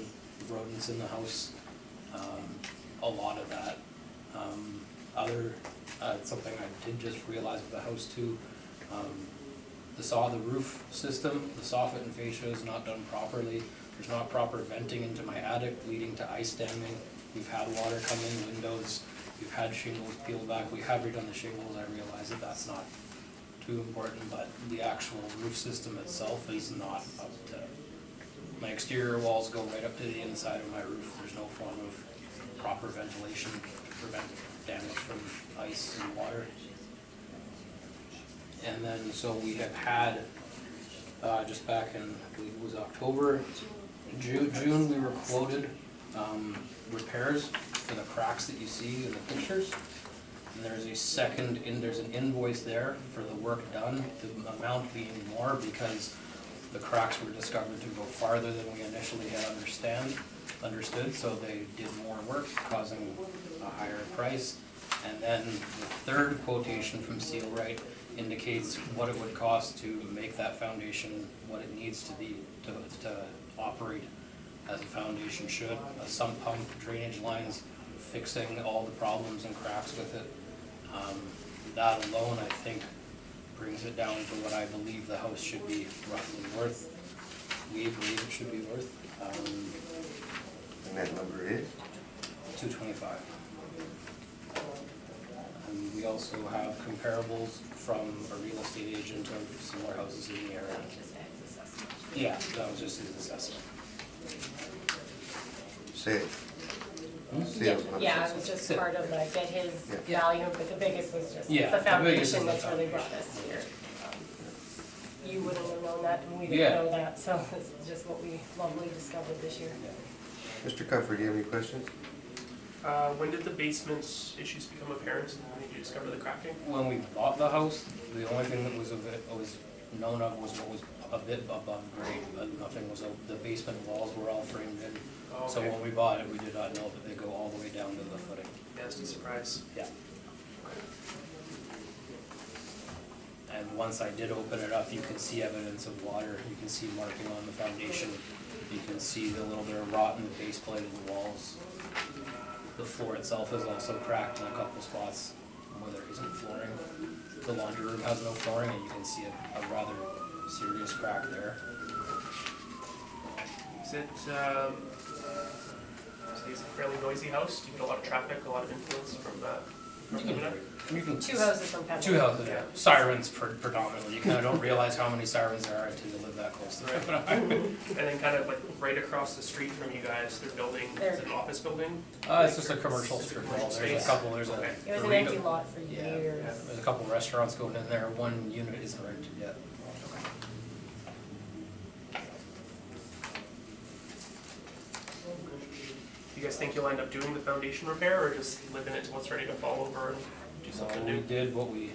rodents in the house, a lot of that. Something I did just realize with the house too, the roof system, the soffit and fascia is not done properly. There's not proper venting into my attic, leading to ice damming. We've had water come in windows. We've had shingles peeled back. We have redone the shingles. I realize that that's not too important, but the actual roof system itself is not up to. My exterior walls go right up to the inside of my roof. There's no form of proper ventilation to prevent damage from ice and water. And then, so we have had, just back in, I believe it was October, June, we were quoted repairs for the cracks that you see in the pictures. And there's there's an invoice there for the work done, the amount being more because the cracks were discovered to go farther than we initially had understood, so they did more work, causing a higher price. And then the third quotation from Sealright indicates what it would cost to make that foundation what it needs to be to operate as a foundation should. A sump pump, drainage lines, fixing all the problems and cracks with it. That alone, I think, brings it down to what I believe the house should be roughly worth. We believe it should be worth, And that number is? $225. And we also have comparables from a real estate agent of similar houses in the area. Yeah, that was just his assessment. Sales. Hmm? Sales, not Yeah, it assessment. was just part of like get his Yeah. value, but the biggest was just Yeah, the the biggest foundation is the that's really brought foundation. us here. You wouldn't have known that, and we Yeah. didn't know that, so this is just what we lovely discovered this year. Mr. Comfort, do you have any questions? When did the basement issues become apparent, and when did you discover the cracking? When we bought the house, the only thing that was known of was what was a bit above grade, but nothing was, the basement walls were all framed in. Oh, So okay. when we bought it, we did not know that they go all the way down to the footing. Nasty surprise. Yeah. And once I did open it up, you can see evidence of water, you can see marking on the foundation, you can see the little bit of rot in the base plate of the walls. The floor itself is also cracked in a couple spots where there isn't flooring. The laundry room has no flooring, and you can see a rather serious crack there. Is it a fairly noisy house? Do you get a lot of traffic, a lot of influence from You can Two houses from Pembroke. Two houses, yeah. Sirens predominantly. You kind of don't realize how many sirens there are until you live that close to Right. them. And then kind of like right across the street from you guys, they're building, is it an office building? It's just a commercial It's a strip commercial mall. There's a space. couple, there's Okay. It was an burrito- empty lot for Yeah, years. there's a couple restaurants going in there. One unit isn't rented yet. Do you guys think you'll end up doing the foundation repair or just live in it till it's ready to fall over and do something We new? did what we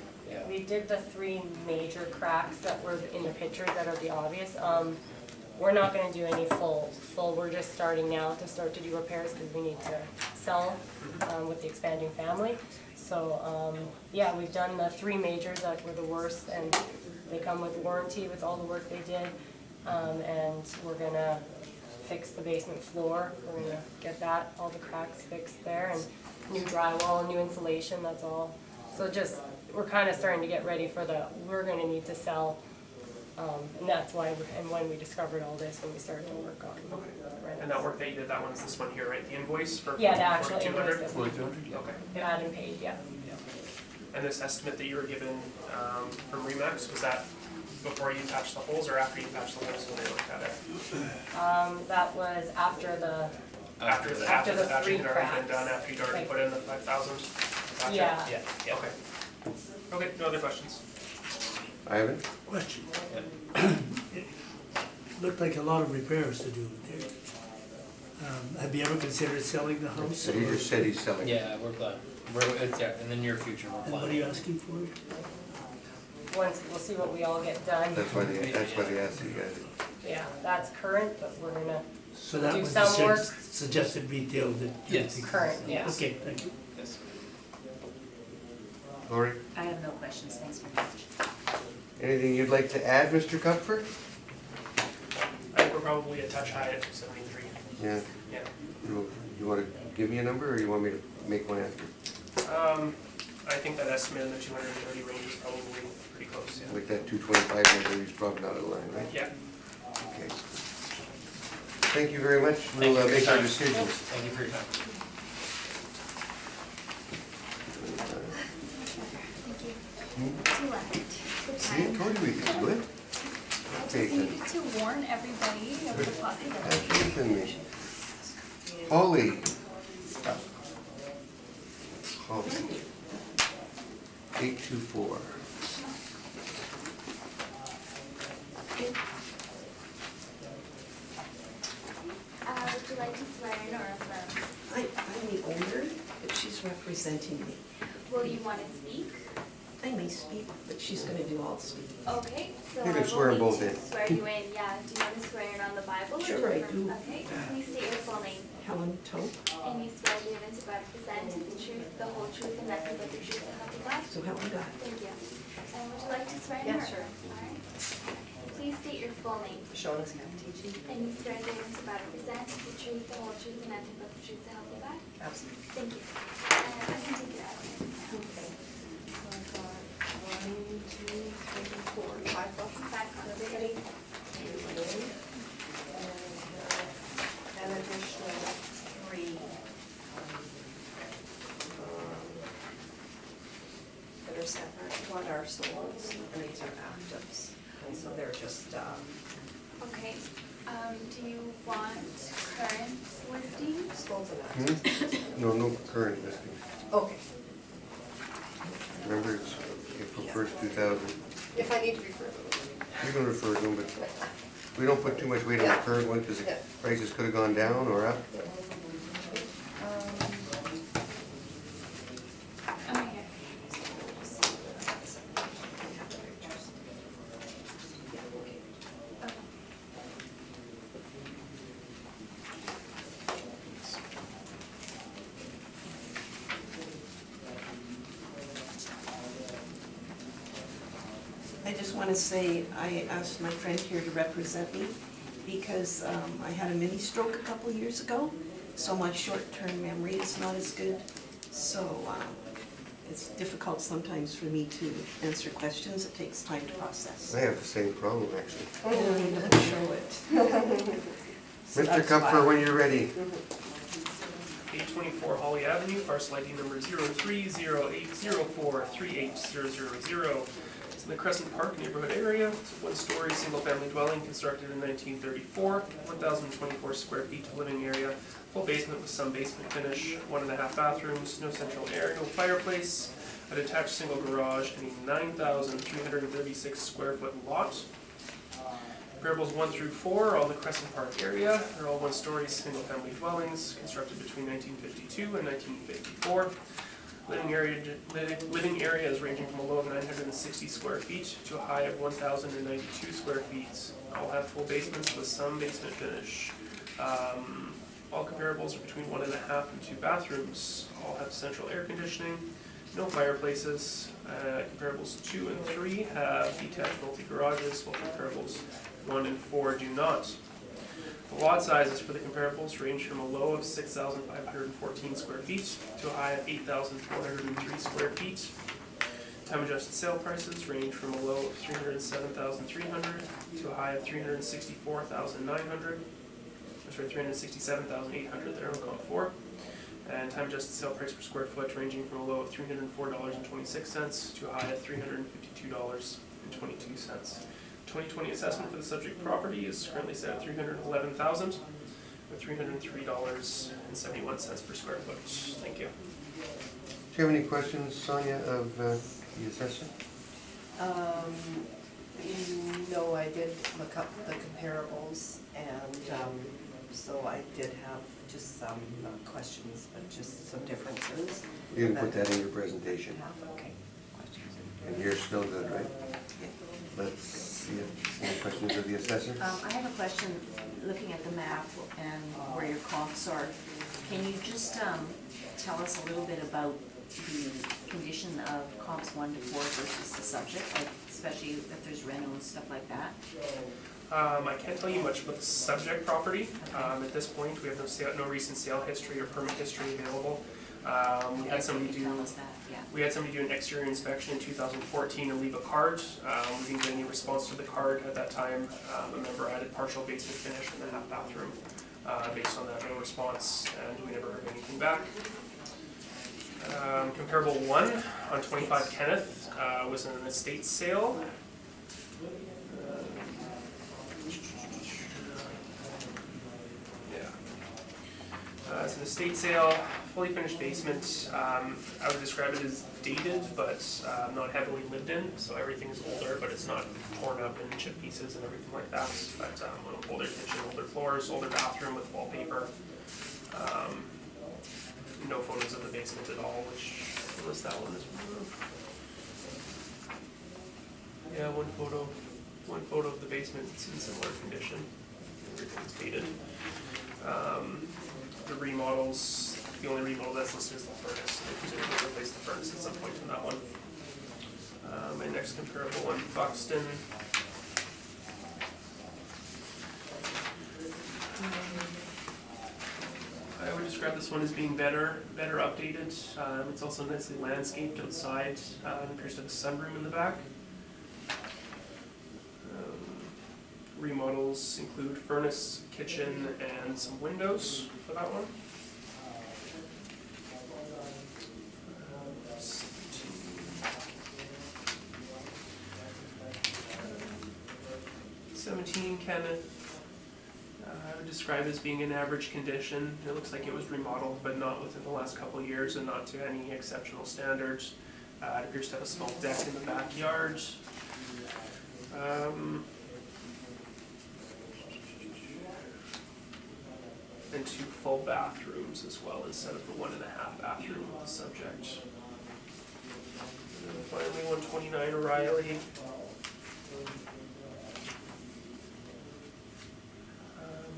We did the 3 major cracks that were in the pictures that are the obvious. We're not gonna do any full, we're just starting now to start to do repairs because we need to sell with the expanding family. So, yeah, we've done the 3 majors that were the worst, and they come with warranty with all the work they did. And we're gonna fix the basement floor, we're gonna get that, all the cracks fixed there, and new drywall, new insulation, that's all. So just, we're kinda starting to get ready for we're gonna need to sell. And that's why, and when we discovered all this, when we started to work on. And that work that you did, that one is this one here, right? The invoice for Yeah, the actual 4,200? invoice. 4,200? Okay. It had been paid, yeah. And this estimate that you were given from Remax, was that before you patched the holes or after you patched the holes when they looked at it? That was after the, After the patching 3 had already been cracks. done, after you'd already Like- put in the 5,000? Gotcha. yeah. Okay. Okay, no other questions? Ivan? Question. It looked like a lot of repairs to do there. Have you ever considered selling the house? So he just said he's selling. Yeah, it's, yeah, in the near future, we're And what are planning. you asking for? Once, we'll see what we all get done. That's why they asked you guys. Yeah, that's current, but we're gonna, So that Do was some the work. suggested retail that. Yes. Current, yes. Okay, thank you. Yes. Lori, I have no questions, thanks very much. anything you'd like to add, Mr. Kupfer? I think we're probably a touch high at 273. Yeah. Yeah. You want to give me a number, or you want me to make one after? I think that estimate in the 230 range is probably pretty close, yeah. With that 225 number, he's probably not in line, right? Yeah. Okay. Thank you very much. Thank you We'll for your make our time. decisions. Thank you for your time. Thank you. Do what? See, I told you we could do it. I just Faith in- needed to warn everybody of the possibility. Have faith in me. Holly. Holly. 824. Would you like to swear in or affirm? I'm the owner, but she's representing me. Will you want to speak? I may speak, but she's gonna do all the speaking. Okay, so You I can swear will them both need to in. swear you in, yeah. Do you want to swear in on the Bible? or Sure, do you I prefer- do. Okay, please state your full name. Helen Tope, And you swear to and to represent the truth, the whole truth, and nothing but the truth, so help you God? so help me God. Thank you. And would you like to swear in Yeah, her? sure. Alright. Please state your full name. Shauna's gonna teach you. And you swear to and to represent the truth, the whole truth, and nothing but the truth, so help you God? Absolutely. Thank you. I can take it out. Okay. So I've got 1, 2, 3, 4, 5 buttons. 5 copies. Ready? An additional 3 that are separate. One are souls and these are actives. And so they're just, Okay, do you want current listings? souls and actives. Hmm? No current listing. Okay. Remember, it's April 1st, 2000. If I need to refer to them. You can refer to them, but we don't put too much weight on the current one because the prices could have gone down or up. Oh, here. Okay. I just wanna say, I asked my friend here to represent me because I had a mini stroke a couple years ago, so my short-term memory is not as good. So it's difficult sometimes for me to answer questions, it takes time to process. I have the same problem, actually. And I don't show it. So Mr. that's Kupfer, why. when you're ready. 824 Holly Avenue, parcel ID number 0308043800. It's in the Crescent Park neighborhood area. It's a one-story, single-family dwelling constructed in 1934, 1,024 square feet of living area, full basement with some basement finish, 1.5 bathrooms, no central air, no fireplace, a detached single garage, and a 9,336 square foot lot. Comparables 1 through 4 are all in the Crescent Park area. They're all one-story, single-family dwellings constructed between 1952 and 1954. Living areas ranging from a low of 960 square feet to a high of 1,092 square feet. All have full basements with some basement finish. All comparables are between 1.5 and 2 bathrooms. All have central air conditioning, no fireplaces. Comparables 2 and 3 have detached multi-garages, while comparables 1 and 4 do not. The lot sizes for the comparables range from a low of 6,514 square feet to a high of 8,403 square feet. Time adjusted sale prices range from a low of 307,300 to a high of 364,900. Sorry, 367,800 there, I'll call it 4. And time adjusted sale price per square foot ranging from a low of $304.26 to a high of $352.22. 2020 assessment for the subject property is currently set at $311,000 with $303.71 per square foot. Thank you. Do you have any questions, Sonia, of the assessor? No, I did look up the comparables, and so I did have just some, not questions, but just some differences. You can put that in your presentation. Okay, questions. And you're still good, right? Let's see, any questions of the assessor? I have a question, looking at the map and where your comps are. Can you just tell us a little bit about the condition of comps 1 to 4 versus the subject, like especially if there's reno and stuff like that? I can't tell you much about the subject property. At this point, we have no recent sale history or permit history available. We had somebody do Tell us that, yeah. We had somebody do an exterior inspection in 2014 and leave a card. We didn't get any response to the card at that time. A member added partial basement finish in the half bathroom. Based on that, no response, and we never heard anything back. Comparable 1 on 25 Kenneth was an estate sale. It's an estate sale, fully finished basement. I would describe it as dated, but not heavily lived in. So everything's older, but it's not torn up in chip pieces and everything like that. But older kitchen, older floors, older bathroom with wallpaper. No photos of the basement at all, which was that one as well. Yeah, one photo of the basement. It's in similar condition. Everything's dated. The remodels, the only remodel that's listed is the furnace. They presumably replace the furnace at some point in that one. My next comparable one, Buxton. I would describe this one as being better updated. It's also nicely landscaped outside. It appears to have a sunroom in the back. Remodels include furnace, kitchen, and some windows for that one. 17 Kenneth. I would describe as being in average condition. It looks like it was remodeled, but not within the last couple of years and not to any exceptional standards. It appears to have a small deck in the backyard. And 2 full bathrooms as well, instead of the 1.5 bathroom with the subject. And then finally, 129 O'Reilly.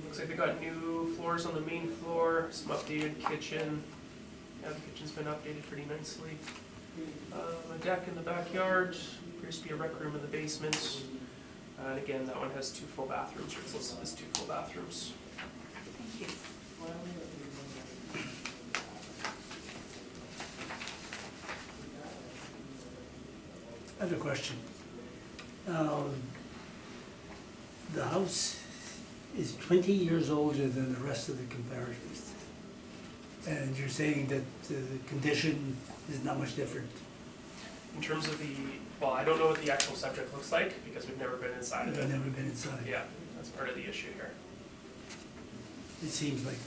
Looks like they got new floors on the main floor, some updated kitchen. Yeah, the kitchen's been updated pretty nicely. A deck in the backyard, appears to be a rec room in the basement. And again, that one has 2 full bathrooms, or it's listed as 2 full bathrooms. Thank you. I have a question. The house is 20 years older than the rest of the comparators. And you're saying that the condition is not much different. In terms of well, I don't know what the actual subject looks like because we've never been inside of I've it. never been inside. Yeah, that's part of the issue here. It seems like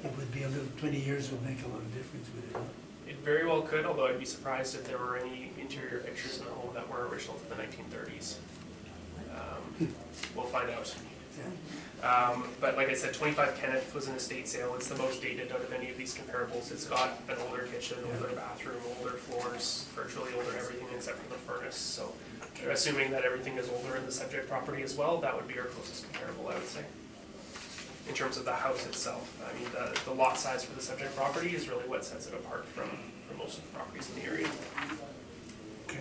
it would be 20 years would make a lot of difference with it. Huh? It very well could, although I'd be surprised if there were any interior fixtures in the home that were original to the 1930s. We'll find out. But like I said, 25 Kenneth was an estate sale. It's the most dated out of any of these comparables. It's got an older kitchen, older bathroom, older floors, virtually older everything except for the furnace. So assuming that everything is older in the subject property as well, that would be our closest comparable, I would say. In terms of the house itself, I mean, the lot size for the subject property is really what sets it apart from most of the properties in the area. Okay.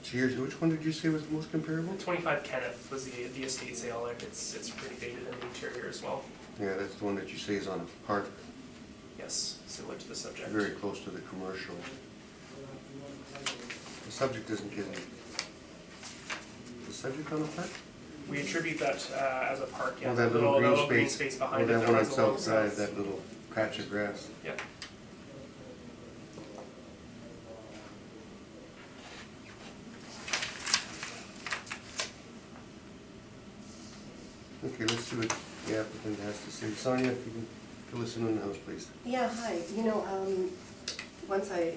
Cheers, which one did you say was the most comparable? 25 Kenneth was the estate sale. Like it's pretty dated in the interior as well. Yeah, that's the one that you say is on a park, Yes, similar to the subject. very close to the commercial. The subject doesn't get any. The subject on a park? We attribute that as a park, yeah. Oh, that the little green space space. behind Oh, it. that one on runs along South Drive, south. that little patch of grass. Yeah. Okay, let's see what the applicant has to say. Sonia, if you can fill us in on the house, please. Yeah, hi. Once I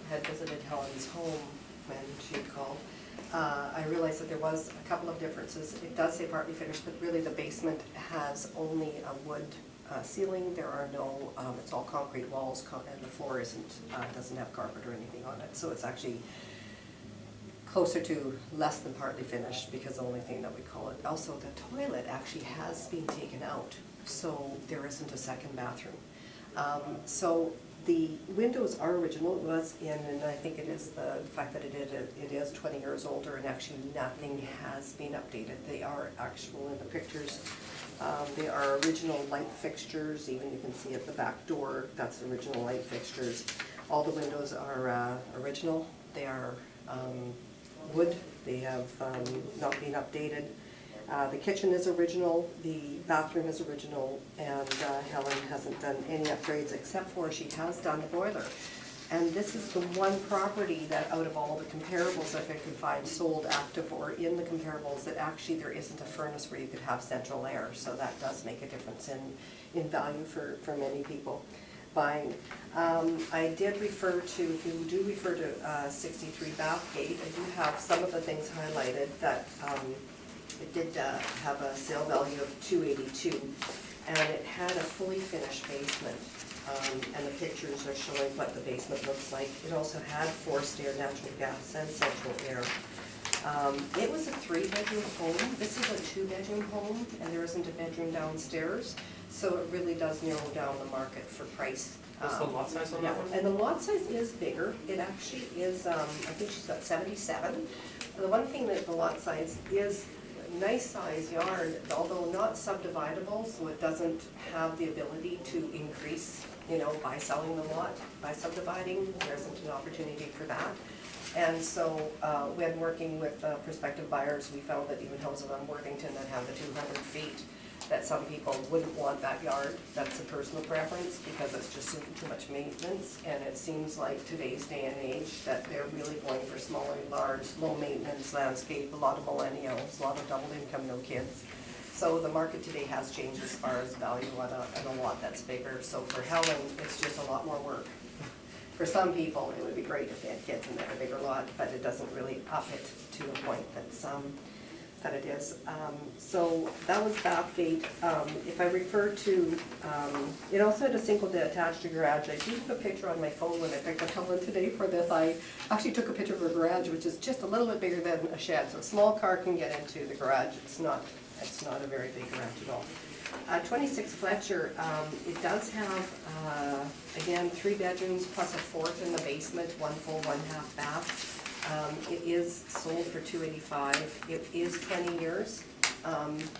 had visited Helen's home when she called, I realized that there was a couple of differences. It does say partly finished, but really the basement has only a wood ceiling. There are no, it's all concrete walls, and the floor doesn't have carpet or anything on it. So it's actually closer to less than partly finished, because the only thing that we call it. Also, the toilet actually has been taken out, so there isn't a second bathroom. So the windows are original. It was in, and I think it is the fact that it is 20 years older, and actually nothing has been updated. They are actual in the pictures. They are original light fixtures. Even you can see at the back door, that's the original light fixtures. All the windows are original. They are wood. They have not been updated. The kitchen is original, the bathroom is original, and Helen hasn't done any upgrades except for she has done the boiler. And this is the one property that out of all the comparables that I could find sold active or in the comparables that actually there isn't a furnace where you could have central air. So that does make a difference in value for many people buying. I did refer to, if you do refer to 63 Bathgate, I do have some of the things highlighted that it did have a sale value of $282, and it had a fully finished basement, and the pictures are showing what the basement looks like. It also had forced air, natural gas, and central air. It was a 3-bedroom home. This is a 2-bedroom home, and there isn't a bedroom downstairs, so it really does narrow down the market for price. What's the lot size on Yeah, that one? and the lot size is bigger. It actually is, I think she's got 77. The one thing that the lot size is, nice size yard, although not subdividable, so it doesn't have the ability to increase, by selling the lot, by subdividing. There isn't an opportunity for that. And so when working with prospective buyers, we found that even houses on Worthington that have the 200 feet, that some people wouldn't want that yard. That's a personal preference because it's just too much maintenance, and it seems like today's day and age that they're really going for smaller, large, low maintenance landscape, a lot of millennials, a lot of double income, no kids. So the market today has changed as far as value on a lot that's bigger. So for Helen, it's just a lot more work. For some people, it would be great if they had kids and they had a bigger lot, but it doesn't really up it to a point that it is. So that was Bathgate. If I refer to, it also had a single detached garage. I do have a picture on my phone when I picked up Helen today for this. I actually took a picture of her garage, which is just a little bit bigger than a shed. So a small car can get into the garage. It's not a very big garage at all. 26 Fletcher, it does have, again, 3 bedrooms plus a 4th in the basement, 1 full, 1 half bath. It is sold for $285. It is 20 years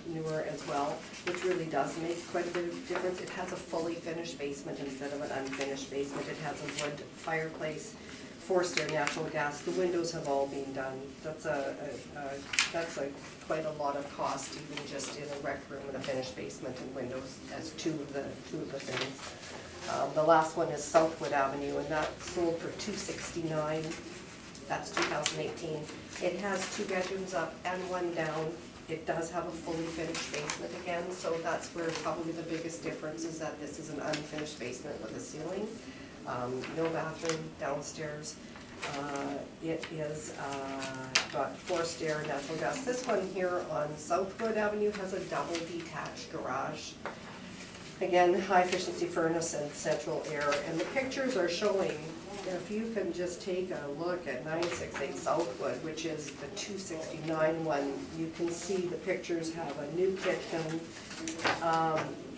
newer as well, which really does make quite a bit of difference. It has a fully finished basement instead of an unfinished basement. It has a wood fireplace, forced air, natural gas. The windows have all been done. That's quite a lot of cost, even just in a rec room and a finished basement and windows as two of the things. The last one is Southwood Avenue, and that sold for $269. That's 2018. It has 2 bedrooms up and 1 down. It does have a fully finished basement again, so that's where probably the biggest difference is that this is an unfinished basement with a ceiling. No bathroom downstairs. It is got forced air, natural gas. This one here on Southwood Avenue has a double detached garage. Again, high efficiency furnace and central air, and the pictures are showing, if you can just take a look at 968 Southwood, which is the 269 one, you can see the pictures have a new kitchen.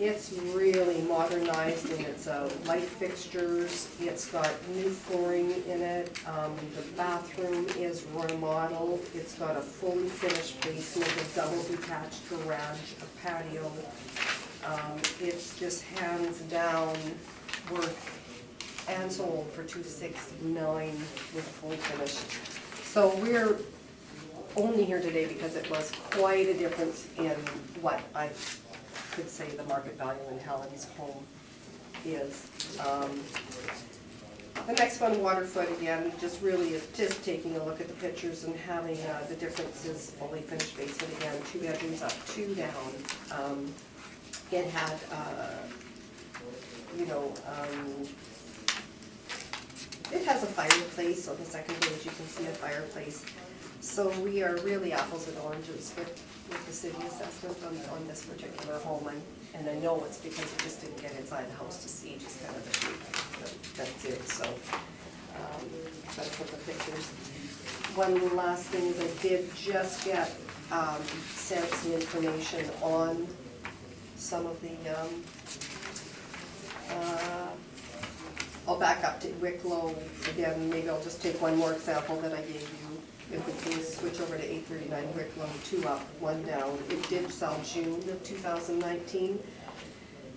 It's really modernized in its light fixtures. It's got new flooring in it. The bathroom is remodeled. It's got a fully finished basement, a double detached garage, a patio. It's just hands down worth and sold for $269 with fully finished. So we're only here today because it was quite a difference in what I could say the market value in Helen's home is. The next one, Waterfoot, again, just really is just taking a look at the pictures and having the differences, fully finished basement again, 2 bedrooms up, 2 down. It had, it has a fireplace on the second page. You can see a fireplace. So we are really apples and oranges with the city assessment on this particular home. And I know it's because it just didn't get inside the house to see just kind of the shape. That's it. So, try to put the pictures. One last thing is I did just get sent some information on some of the, I'll back up to Wicklow again. Maybe I'll just take one more example that I gave you. If we please switch over to 839 Wicklow, 2 up, 1 down. It did sell June of 2019.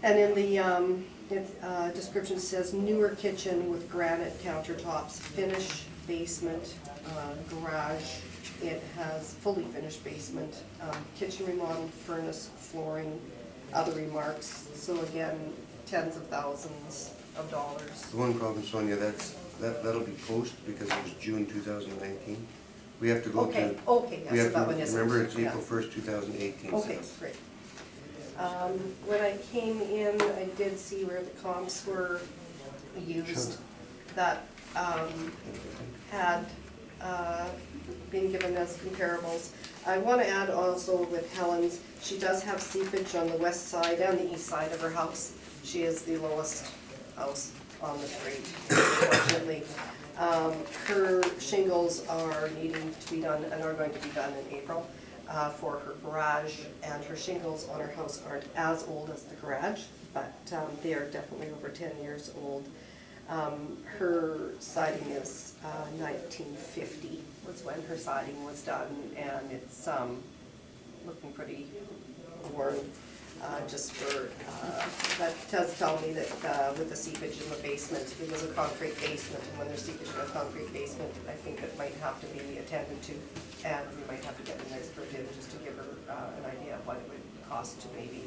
And in the description says newer kitchen with granite countertops, finished basement, garage. It has fully finished basement, kitchen remodeled, furnace, flooring, other remarks. So again, tens of thousands of dollars. The one problem, Sonia, that'll be post because it was June 2019. We have to go to. Okay, We yes, have so that to one isn't. remember it's Yeah. April 1st, 2018. Okay, great. When I came in, I did see where the comps were used that had been given as comparables. I want to add also with Helen's, she does have seepage on the west side and the east side of her house. She is the lowest house on the street, unfortunately. Her shingles are needing to be done and are going to be done in April for her garage, and her shingles on her house aren't as old as the garage, but they are definitely over 10 years old. Her siding is 1950 was when her siding was done, and it's looking pretty worn. Just for, that does tell me that with the seepage in the basement, it was a concrete basement, and when there's seepage in a concrete basement, I think it might have to be attended to, and we might have to get an expert in just to give her an idea of what it would cost to maybe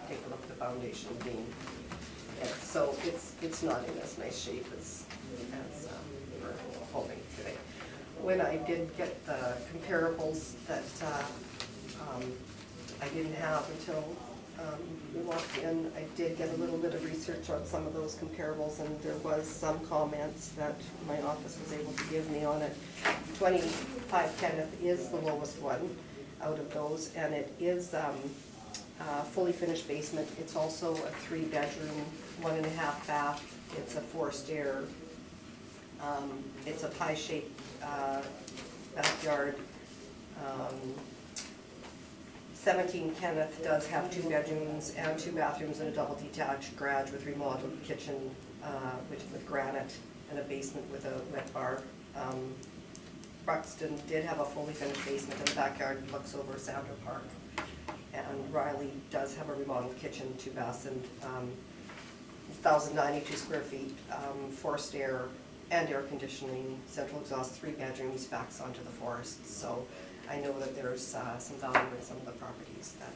take a look at the foundation beam. And so it's not in as nice shape as we're holding today. When I did get the comparables that I didn't have until we walked in, I did get a little bit of research on some of those comparables, and there was some comments that my office was able to give me on it. 25 Kenneth is the lowest one out of those, and it is fully finished basement. It's also a 3-bedroom, 1.5 bath. It's a forced air. It's a pie-shaped backyard. 17 Kenneth does have 2 bedrooms and 2 bathrooms and a double detached garage with remodeled kitchen, which with granite, and a basement with a wet bar. Buxton did have a fully finished basement in the backyard, looks over Sandra Park. And Riley does have a remodeled kitchen, 2 baths, and 1,092 square feet, forced air and air conditioning, central exhaust, 3 bedrooms, backs onto the forest. So I know that there's some value in some of the properties that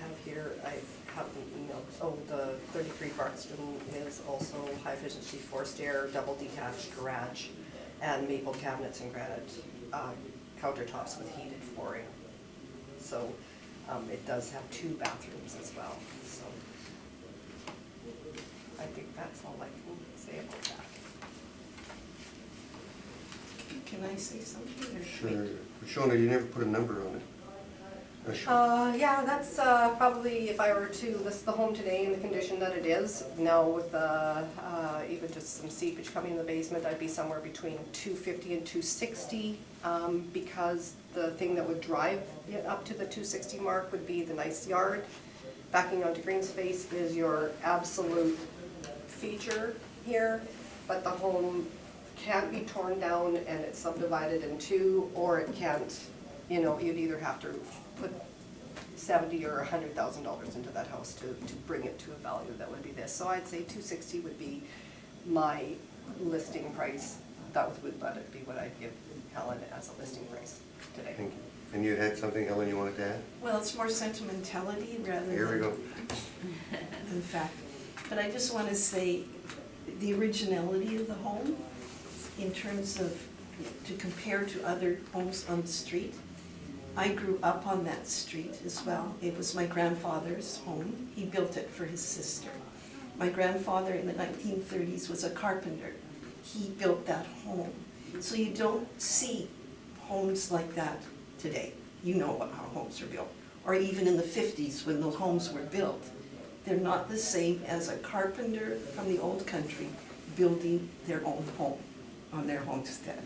have here. I have an email. Oh, the 33 Buxton is also high efficiency forced air, double detached garage, and maple cabinets and granite countertops with heated flooring. So it does have 2 bathrooms as well. So I think that's all I can say about that. can I say something? or should Sure. I- Shona, you never put a number on it. Yeah, that's probably, if I were to list the home today in the condition that it is, now with even just some seepage coming in the basement, I'd be somewhere between 250 and 260, because the thing that would drive it up to the 260 mark would be the nice yard. Backing onto green space is your absolute feature here, but the home can't be torn down and it's subdivided in two, or it can't, you'd either have to put $70,000 or $100,000 into that house to bring it to a value that would be this. So I'd say 260 would be my listing price. That would be what I'd give Helen as a listing price today. Thank you. And you had something, Helen, you wanted to add? Well, it's more sentimentality rather than. Here we go. In fact, but I just want to say, the originality of the home, in terms of, to compare to other homes on the street. I grew up on that street as well. It was my grandfather's home. He built it for his sister. My grandfather in the 1930s was a carpenter. He built that home. So you don't see homes like that today. You know how homes are built. Or even in the 50s when those homes were built. They're not the same as a carpenter from the old country building their own home on their homestead.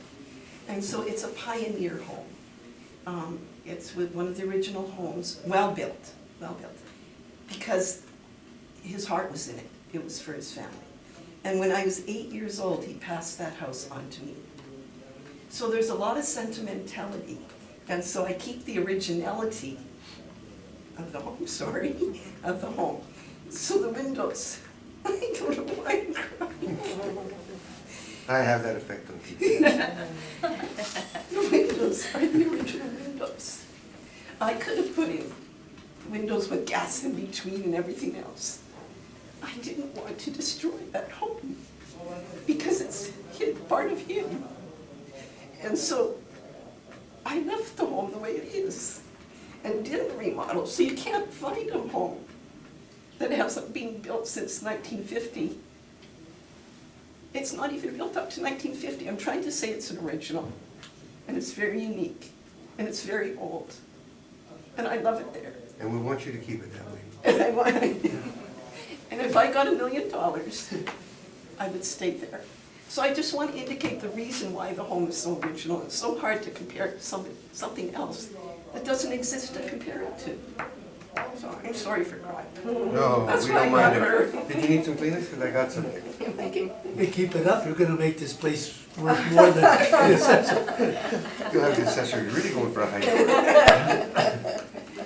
And so it's a pioneer home. It's with one of the original homes, well built, because his heart was in it. It was for his family. And when I was 8 years old, he passed that house on to me. So there's a lot of sentimentality, and so I keep the originality of the home, of the home. So the windows, I don't know why I'm crying. I have that effect on people. The windows are the original windows. I could have put in windows with gas in between and everything else. I didn't want to destroy that home because it's part of him. And so I left the home the way it is and didn't remodel. So you can't find a home that hasn't been built since 1950. It's not even built up to 1950. I'm trying to say it's an original. And it's very unique. And it's very old. And I love it there. And we want you to keep it that way. And I want, and if I got $1 million, I would stay there. So I just want to indicate the reason why the home is so original. It's so hard to compare to something else that doesn't exist to compare it to. So I'm sorry for crying. No, That's we why don't mind I it. Did you need some Kleenex? Because I got some here. Thank you. You keep it up, you're gonna make this place worth more than the assessor. You'll have the assessor really going for a hike.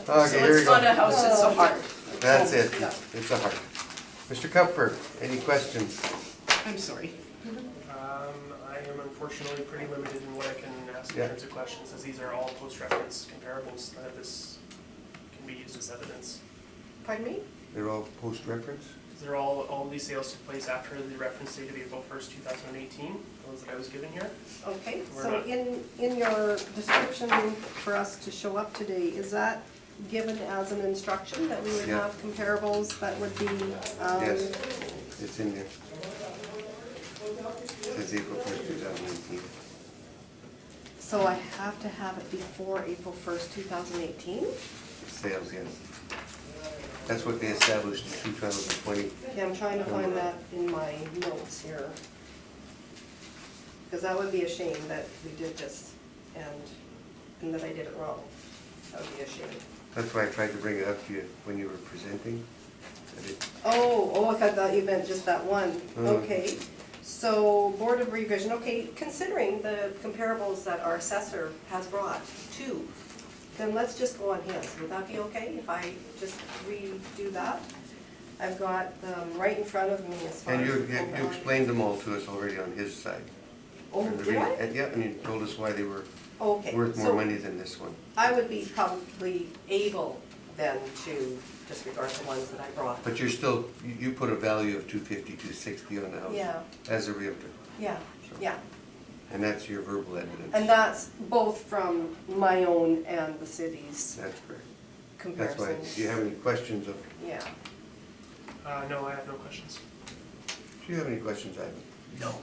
So Okay, here we it's not a go. house, it's a heart. That's it. Yeah. It's a heart. Mr. Kupfer, any questions? I'm sorry. I am unfortunately pretty limited in what I can ask in Yeah. terms of questions, as these are all post-reference comparables. None of this can be used as evidence. Pardon me? They're all post-reference? They're all these sales took place after the reference date of April 1st, 2018, the ones that I was given here. Okay, We're so not- in your description for us to show up today, is that given as an instruction that we would Yeah. have comparables that would be? Yes, it's in there. It says April 1st, 2018. So I have to have it before April 1st, 2018? Sales, yes. That's what they established in 2020. Okay, I'm trying to find that in my notes here. Because that would be a shame that we did this and that I did it wrong. That would be a shame. That's why I tried to bring it up to you when you were presenting. Oh, I thought you meant just that one. Mm. Okay. So Board of Revision, okay, considering the comparables that our assessor has brought too, then let's just go on his. Would that be okay if I just redo that? I've got them right in front of me as far And as. you explained them all to us already on his side. Oh, And the did I? and yeah, and you told us why they were Okay. worth more so money than this one. I would be probably able then to disregard the ones that I brought. But you're still, you put a value of 250, 260 on the house. Yeah. As a realtor. Yeah, yeah. And that's your verbal evidence. And that's both from my own and the city's That's correct. That's comparisons. why, do you have any questions of, Yeah. No, I have no questions. do you have any questions, Ivan? No.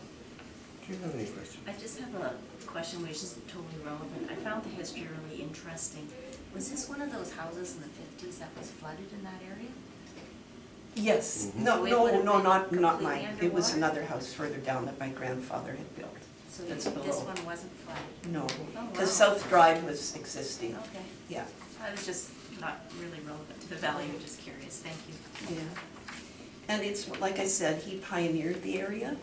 Do you have any questions? I just have a question which isn't totally relevant. I found the history really interesting. Was this one of those houses in the 50s that was flooded in that area? Yes, Mhm. no, So it no, would've no, been not completely mine. It was underwater? another house further down that my grandfather had built. So That's this below. one wasn't flooded? No, wow. because South Drive was existing, Okay. yeah, I was just not really relevant to the value, just curious. Thank you. yeah. And it's, like I said, he pioneered the area,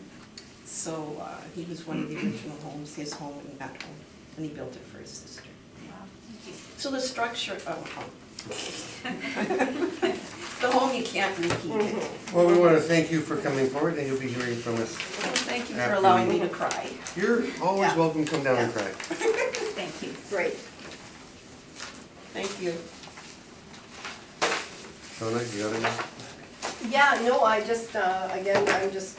so he was one of the original homes, his home and that home, and he built it for his sister. Wow, thank you. So the structure, the home, you can't repeat it. Well, we want to thank you for coming forward, and you'll be hearing from us. Thank you for After allowing we- me to cry. You're always Yeah. welcome to come down and Yeah. cry. Thank you. Great. Thank you. Donna, you got enough? Yeah, no, I just, again, I'm just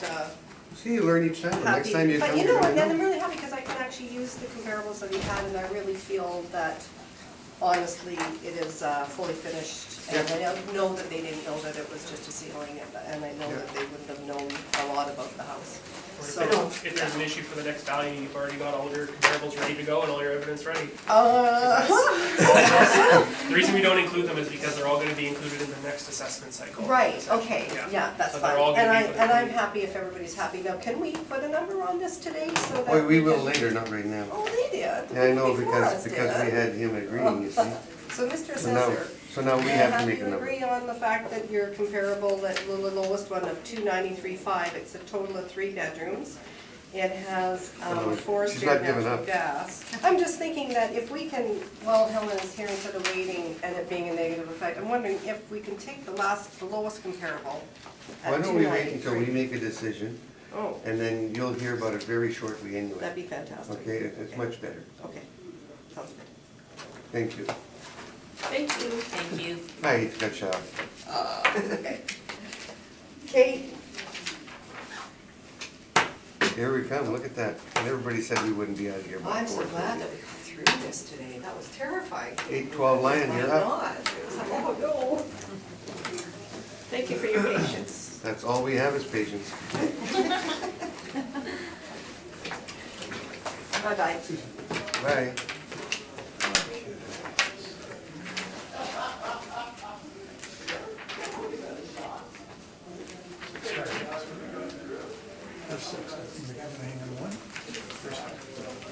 See, you learn each time. The next happy. time you come, But you you're know, gonna again, I'm know. really happy because I can actually use the comparables that he had, and I really feel that honestly, it is fully finished. And I know that they didn't know that it was just a ceiling, and I know that they wouldn't have known a lot about the house. Or So, if there's an issue for the next value, you've already got all your comparables ready to go and all your evidence ready. The reason we don't include them is because they're all gonna be included in the next assessment cycle. Right, okay, yeah, that's So fine. they're all gonna And be I'm included. happy if everybody's happy. Now, can we put a number on this today so that? Oh, we will can- later, not right now. Oh, they did? Yeah, I know, Before us because we did. had him agreeing, you see. So, Mr. So now, Assessor, so now we have to make a you number. agree on the fact that your comparable, that the lowest one of 293.5, it's a total of 3 bedrooms. It has Oh, 4 she's not giving natural up. gas. I'm just thinking that if we can, while Helen is here, instead of waiting and it being a negative effect, I'm wondering if we can take the lowest comparable at Why don't we wait until we 293. make a decision, Oh, and then you'll hear about it very shortly anyway. that'd be fantastic. Okay, it's much better. Okay, sounds good. Thank you. Thank you. Thank you. I hate to cut you off. Okay. Kate? Here we come, look at that. And everybody said we wouldn't be out of here by I'm so 4:30. glad that we got through this today. That was terrifying. 8:12 Lion, you're Why up. not? It was like, oh, no. Thank you for your patience. That's all we have is patience. Bye-bye. Bye.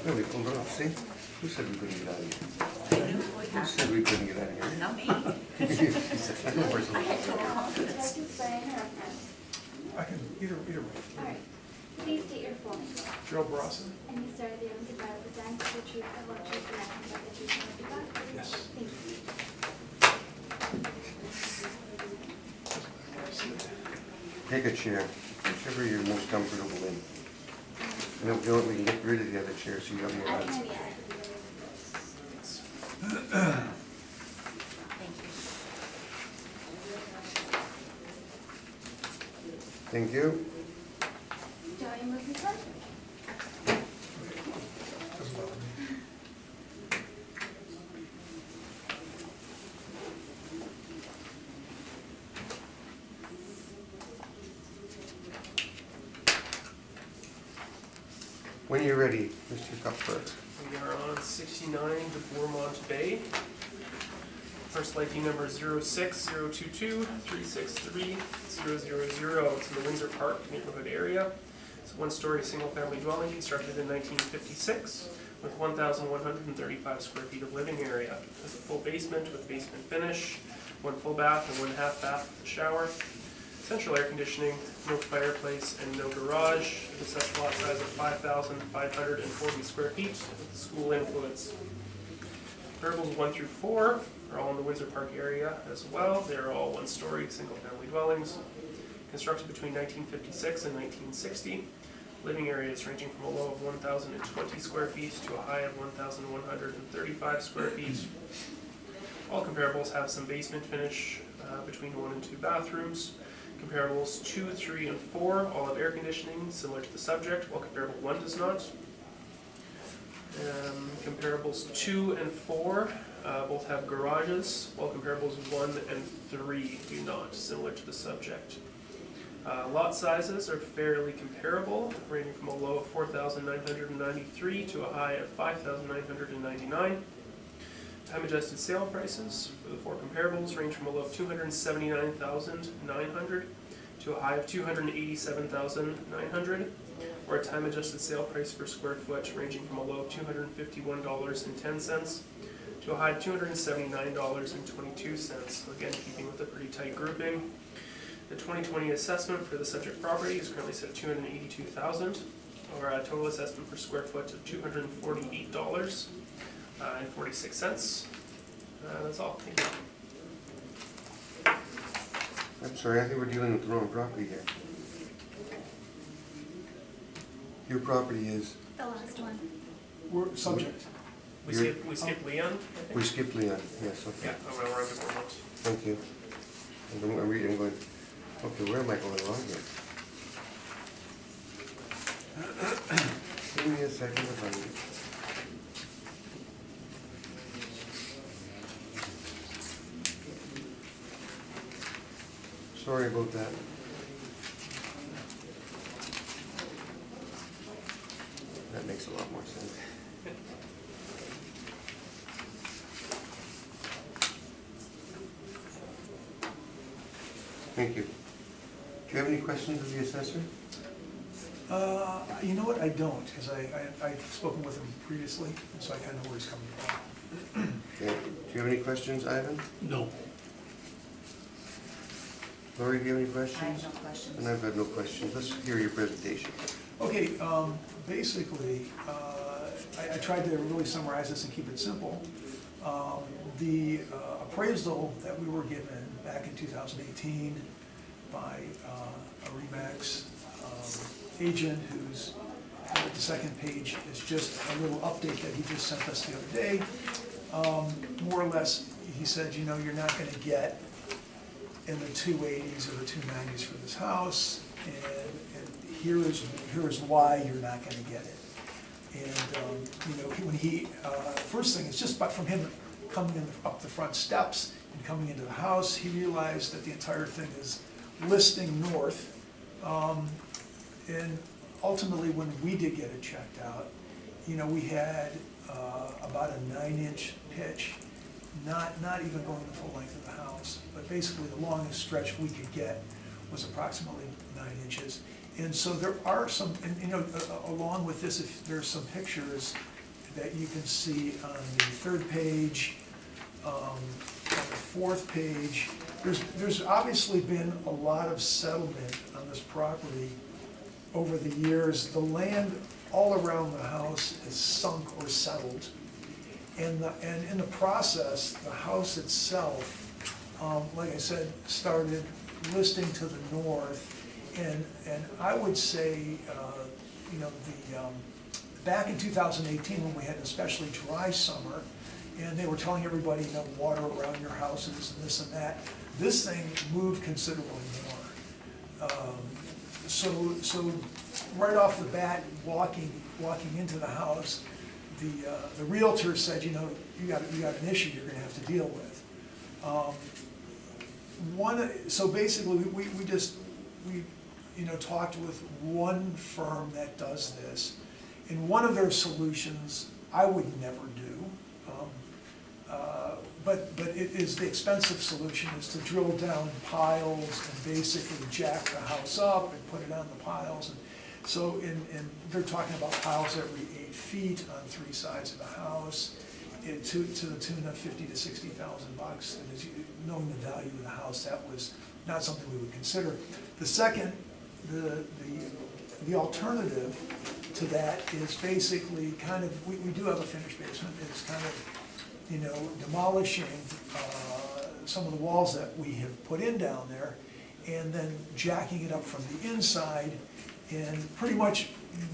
No, we pulled it off, see? Who said we couldn't get out of here? Who said we couldn't get out of here? Not me. She said, "I know where's the-" I had total Would you confidence. like to swear in or affirm? I can, either way. All right. Please state your full name. Joe Brosson? And you swear the evidence about represent the truth, the whole truth, and nothing but the truth, and nothing but? Yes. Thank you. Take a chair, whichever you're most comfortable in. And if you want, we can get rid of the other chair so you got more I rights. can, yeah. Thank you. Thank you. Do I move this one? Doesn't bother me. When you're ready, Mr. Cuthbert. We are on 69 de Bourmont Bay. First ID number 06022363000. It's in the Windsor Park neighborhood area. It's a one-story, single-family dwelling constructed in 1956 with 1,135 square feet of living area. There's a full basement with basement finish, 1 full bath and 1 half bath with a shower. Central air conditioning, no fireplace, and no garage. It assessed lot size of 5,540 square feet with the school influence. Comparables 1 through 4 are all in the Windsor Park area as well. They're all one-story, single-family dwellings, constructed between 1956 and 1960. Living areas ranging from a low of 1,020 square feet to a high of 1,135 square feet. All comparables have some basement finish between 1 and 2 bathrooms. Comparables 2, 3, and 4 all have air conditioning, similar to the subject, while comparable 1 does not. Comparables 2 and 4 both have garages, while comparables 1 and 3 do not, similar to the subject. Lot sizes are fairly comparable, ranging from a low of 4,993 to a high of 5,999. Time adjusted sale prices for the four comparables range from a low of 279,900 to a high of 287,900, or a time adjusted sale price per square foot ranging from a low of $251.10 to a high of $279.22. So again, keeping with a pretty tight grouping. The 2020 assessment for the subject property is currently set at $282,000, or a total assessment per square foot of $248.46. That's all. Thank you. I'm sorry, I think we're dealing with the wrong property here. Your property is, The last one. We're subject. We You're- skip Leon, I think? we skipped Leon, yes, okay. Yeah, oh, well, we're on to Boardroom. Thank you. I'm reading, going, okay, where am I going wrong here? Give me a second to find it. Sorry about that. That makes a lot more sense. Thank you. Do you have any questions of the assessor? You know what, I don't, because I've spoken with him previously, and so I kind of know where he's coming from. Okay. Do you have any questions, Ivan? No. Lori, do you have any I questions? have no questions. And I've got no questions. Let's hear your presentation. Okay, basically, I tried to really summarize this and keep it simple. The appraisal that we were given back in 2018 by a RE/MAX agent who's at the second page is just a little update that he just sent us the other day. More or less, he said, you know, you're not gonna get in the 280s or the 290s for this house, and here is why you're not gonna get it. And, you know, when he, first thing is just from him coming in up the front steps and coming into the house, he realized that the entire thing is listing north. And ultimately, when we did get it checked out, you know, we had about a 9-inch pitch, not even going the full length of the house, but basically the longest stretch we could get was approximately 9 inches. And so there are some, and you know, along with this, if there's some pictures that you can see on the third page, on the fourth page, there's obviously been a lot of settlement on this property over the years. The land all around the house is sunk or settled. And in the process, the house itself, like I said, started listing to the north. And I would say, you know, back in 2018, when we had an especially dry summer, and they were telling everybody, you know, water around your houses and this and that, this thing moved considerably more. So right off the bat, walking into the house, the realtor said, you know, you got an issue you're gonna have to deal with. So basically, we you know, talked with one firm that does this, and one of their solutions I would never do. But it is the expensive solution, is to drill down piles and basically jack the house up and put it on the piles. And so, and they're talking about piles every 8 feet on 3 sides of the house, to the tune of $50,000 to $60,000. And as you, knowing the value of the house, that was not something we would consider. The second, the alternative to that is basically kind of, we do have a finished basement. It's kind of, you know, demolishing some of the walls that we have put in down there, and then jacking it up from the inside. And pretty much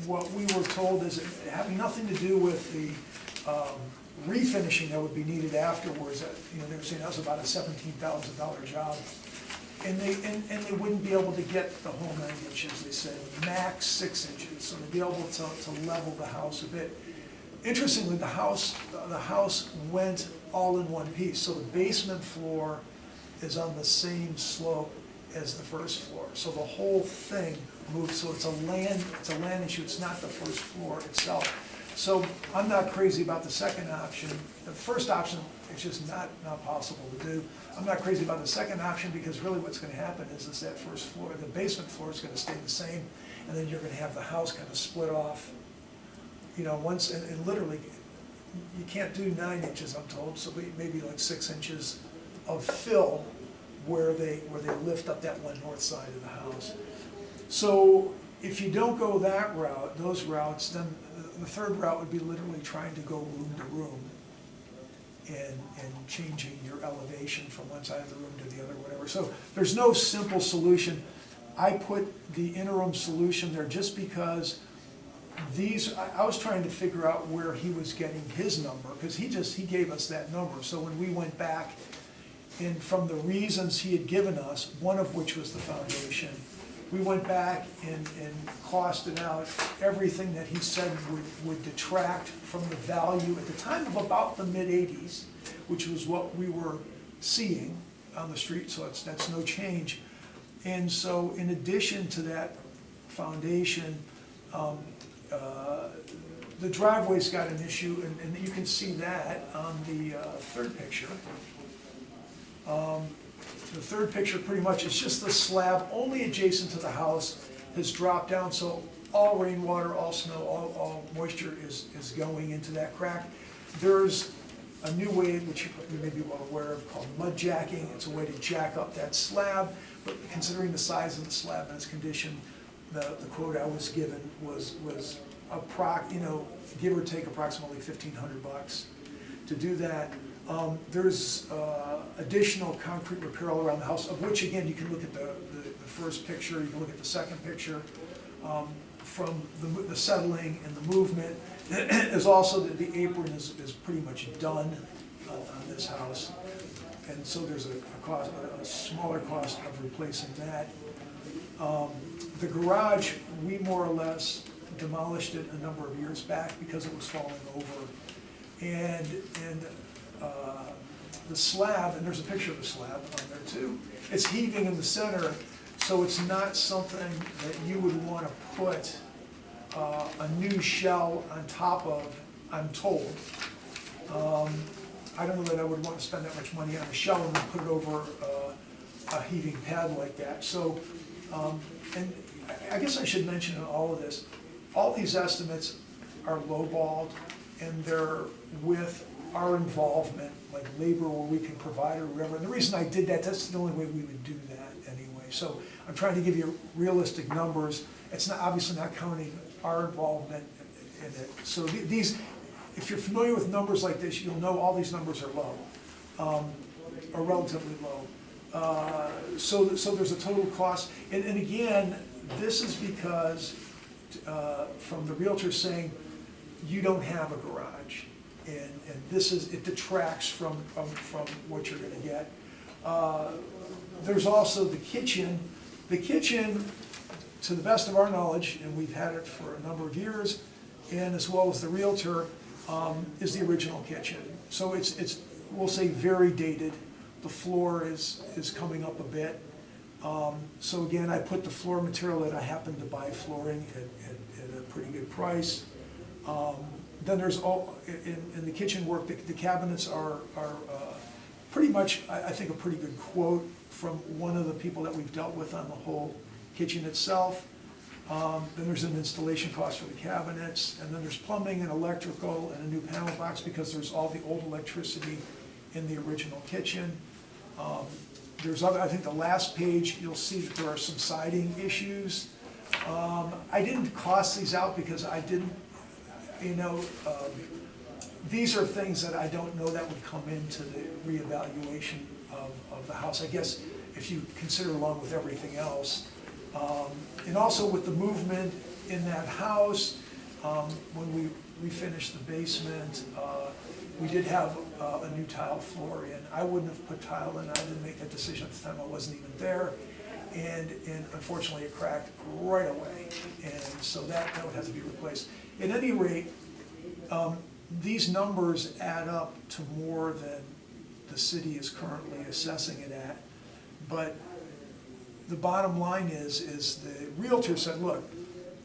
what we were told is having nothing to do with the refinishing that would be needed afterwards. You know, they were saying that was about a $17,000 job. And they wouldn't be able to get the whole 9 inches. They said max 6 inches, so they'd be able to level the house a bit. Interestingly, the house went all in one piece. So the basement floor is on the same slope as the first floor. So the whole thing moved, so it's a land issue, it's not the first floor itself. So I'm not crazy about the second option. The first option, it's just not possible to do. I'm not crazy about the second option because really what's gonna happen is that first floor, the basement floor is gonna stay the same, and then you're gonna have the house kind of split off. You know, once, and literally, you can't do 9 inches, I'm told, so maybe like 6 inches of fill where they lift up that one north side of the house. So if you don't go that route, those routes, then the third route would be literally trying to go room to room and changing your elevation from one side of the room to the other, whatever. So there's no simple solution. I put the interim solution there just because I was trying to figure out where he was getting his number, because he gave us that number. So when we went back, and from the reasons he had given us, one of which was the foundation, we went back and costed out everything that he said would detract from the value at the time of about the mid-80s, which was what we were seeing on the street, so that's no change. And so in addition to that foundation, the driveway's got an issue, and you can see that on the third picture. The third picture pretty much is just the slab only adjacent to the house has dropped down, so all rainwater, all snow, all moisture is going into that crack. There's a new way, which you may be well aware of, called mud jacking. It's a way to jack up that slab, but considering the size of the slab and its condition, the quote I was given was give or take approximately $1,500 to do that. There's additional concrete repair all around the house, of which, again, you can look at the first picture, you can look at the second picture. From the settling and the movement, is also that the apron is pretty much done on this house. And so there's a smaller cost of replacing that. The garage, we more or less demolished it a number of years back because it was falling over. And the slab, and there's a picture of the slab on there too, it's heaving in the center, so it's not something that you would want to put a new shell on top of, I'm told. I don't know that I would want to spend that much money on a shell and then put it over a heaving pad like that. So, and I guess I should mention in all of this, all these estimates are lowballed, and they're with our involvement, like labor where we can provide or whatever. And the reason I did that, that's the only way we would do that anyway. So I'm trying to give you realistic numbers. It's not obviously not counting our involvement in it. So these, if you're familiar with numbers like this, you'll know all these numbers are low, or relatively low. So there's a total cost. And again, this is because from the realtor saying you don't have a garage. And this is, it detracts from what you're gonna get. There's also the kitchen. The kitchen, to the best of our knowledge, and we've had it for a number of years, and as well as the realtor, is the original kitchen. So it's we'll say very dated. The floor is coming up a bit. So again, I put the floor material that I happened to buy flooring at a pretty good price. Then there's all, in the kitchen work, the cabinets are pretty much, I think, a pretty good quote from one of the people that we've dealt with on the whole kitchen itself. Then there's an installation cost for the cabinets, and then there's plumbing and electrical and a new panel box because there's all the old electricity in the original kitchen. There's other, I think the last page, you'll see that there are some siding issues. I didn't cost these out because I didn't, these are things that I don't know that would come into the reevaluation of the house, I guess, if you consider along with everything else. And also with the movement in that house, when we refinished the basement, we did have a new tile floor in. I wouldn't have put tile in, I didn't make that decision at the time, I wasn't even there. And unfortunately it cracked right away, and so that would have to be replaced. At any rate, these numbers add up to more than the city is currently assessing it at, but the bottom line is the realtor said, look,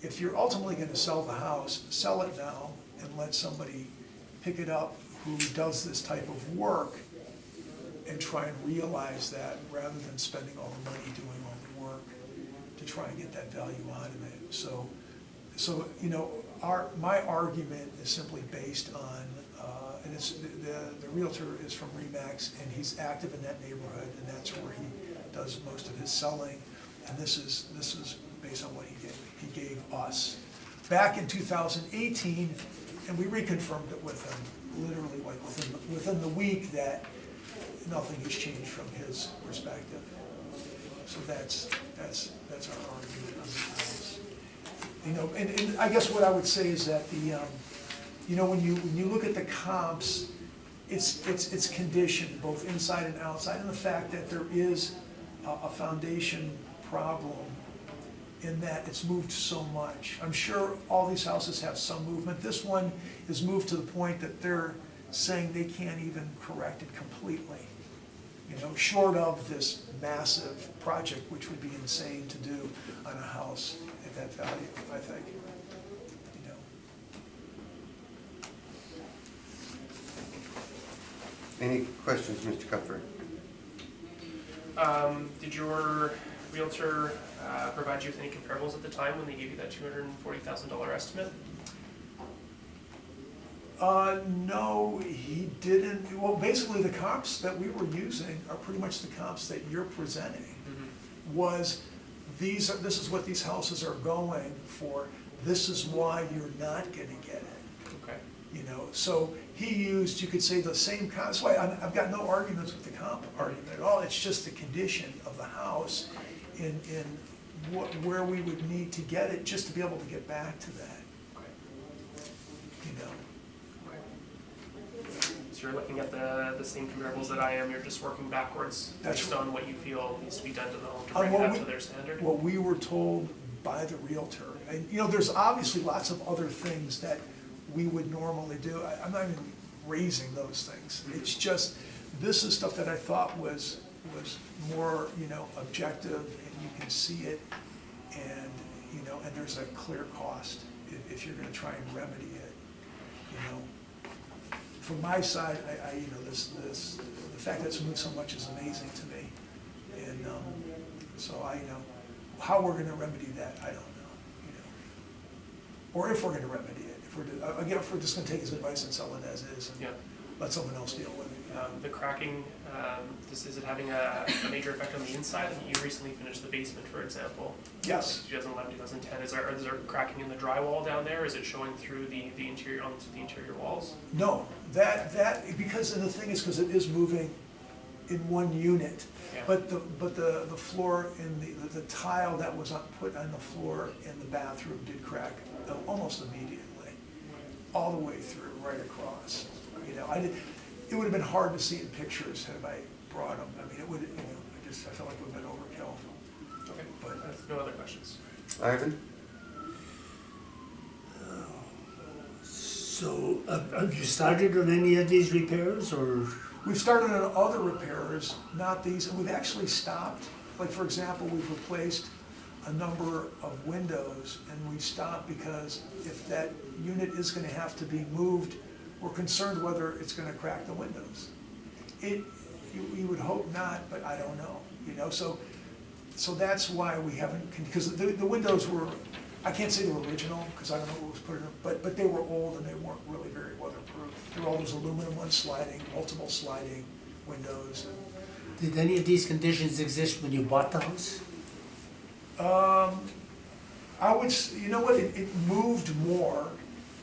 if you're ultimately gonna sell the house, sell it now and let somebody pick it up who does this type of work and try and realize that rather than spending all the money doing all the work to try and get that value out of it. So you know, my argument is simply based on, and it's, the realtor is from Remax, and he's active in that neighborhood, and that's where he does most of his selling. And this is based on what he gave us. Back in 2018, and we reconfirmed it with him, literally like within the week, that nothing has changed from his perspective. So that's our argument on the house. You know, and I guess what I would say is that the, you know, when you look at the comps, it's conditioned both inside and outside, and the fact that there is a foundation problem in that it's moved so much. I'm sure all these houses have some movement. This one is moved to the point that they're saying they can't even correct it completely. You know, short of this massive project, which would be insane to do on a house at that value, I think. You know. Any questions, Mr. Cupfer? Did your realtor provide you with any comparables at the time when they gave you that $240,000 estimate? No, he didn't. Well, basically the comps that we were using are pretty much the comps that you're presenting. Was this is what these houses are going for, this is why you're not gonna get it. Okay. You know, so he used, you could say, the same comp. That's why I've got no arguments with the comp argument at all. It's just the condition of the house in where we would need to get it just to be able to get back to that. You know. So you're looking at the same comparables that I am, you're just working backwards based on what you feel needs to be done to the home to bring it up to their standard? What we were told by the realtor, and you know, there's obviously lots of other things that we would normally do. I'm not even raising those things. It's just, this is stuff that I thought was more, you know, objective, and you can see it, and, you know, and there's a clear cost if you're gonna try and remedy it, you know. From my side, I you know, the fact that it's moved so much is amazing to me, and so you know, how we're gonna remedy that, I don't know, you know, or if we're gonna remedy it. If we're just gonna take his advice and sell it as is, and let someone else deal with it. The cracking, is it having a major effect on the inside? I mean, you recently finished the basement, for example. Yes. 2011, 2010. Is there cracking in the drywall down there? Is it showing through the interior, onto the interior walls? No, that because, and the thing is, because it is moving in one unit, but the floor in the tile that was put on the floor in the bathroom did crack almost immediately, all the way through, right across. You know, it would have been hard to see in pictures had I brought them. I mean, it would, you know, I felt like it would have been overkill. Okay, but no other questions. Ivan? So, have you started on any of these repairs, or? We've started on other repairs, not these, and we've actually stopped. Like, for example, we've replaced a number of windows, and we stopped because if that unit is gonna have to be moved, we're concerned whether it's gonna crack the windows. You would hope not, but I don't know, you know, so that's why we haven't, because the windows were, I can't say they were original, because I don't know what was put in them, but they were old and they weren't really very weatherproof. There were all those aluminum ones sliding, multiple sliding windows. Did any of these conditions exist when you bought the house? I would, you know what, it moved more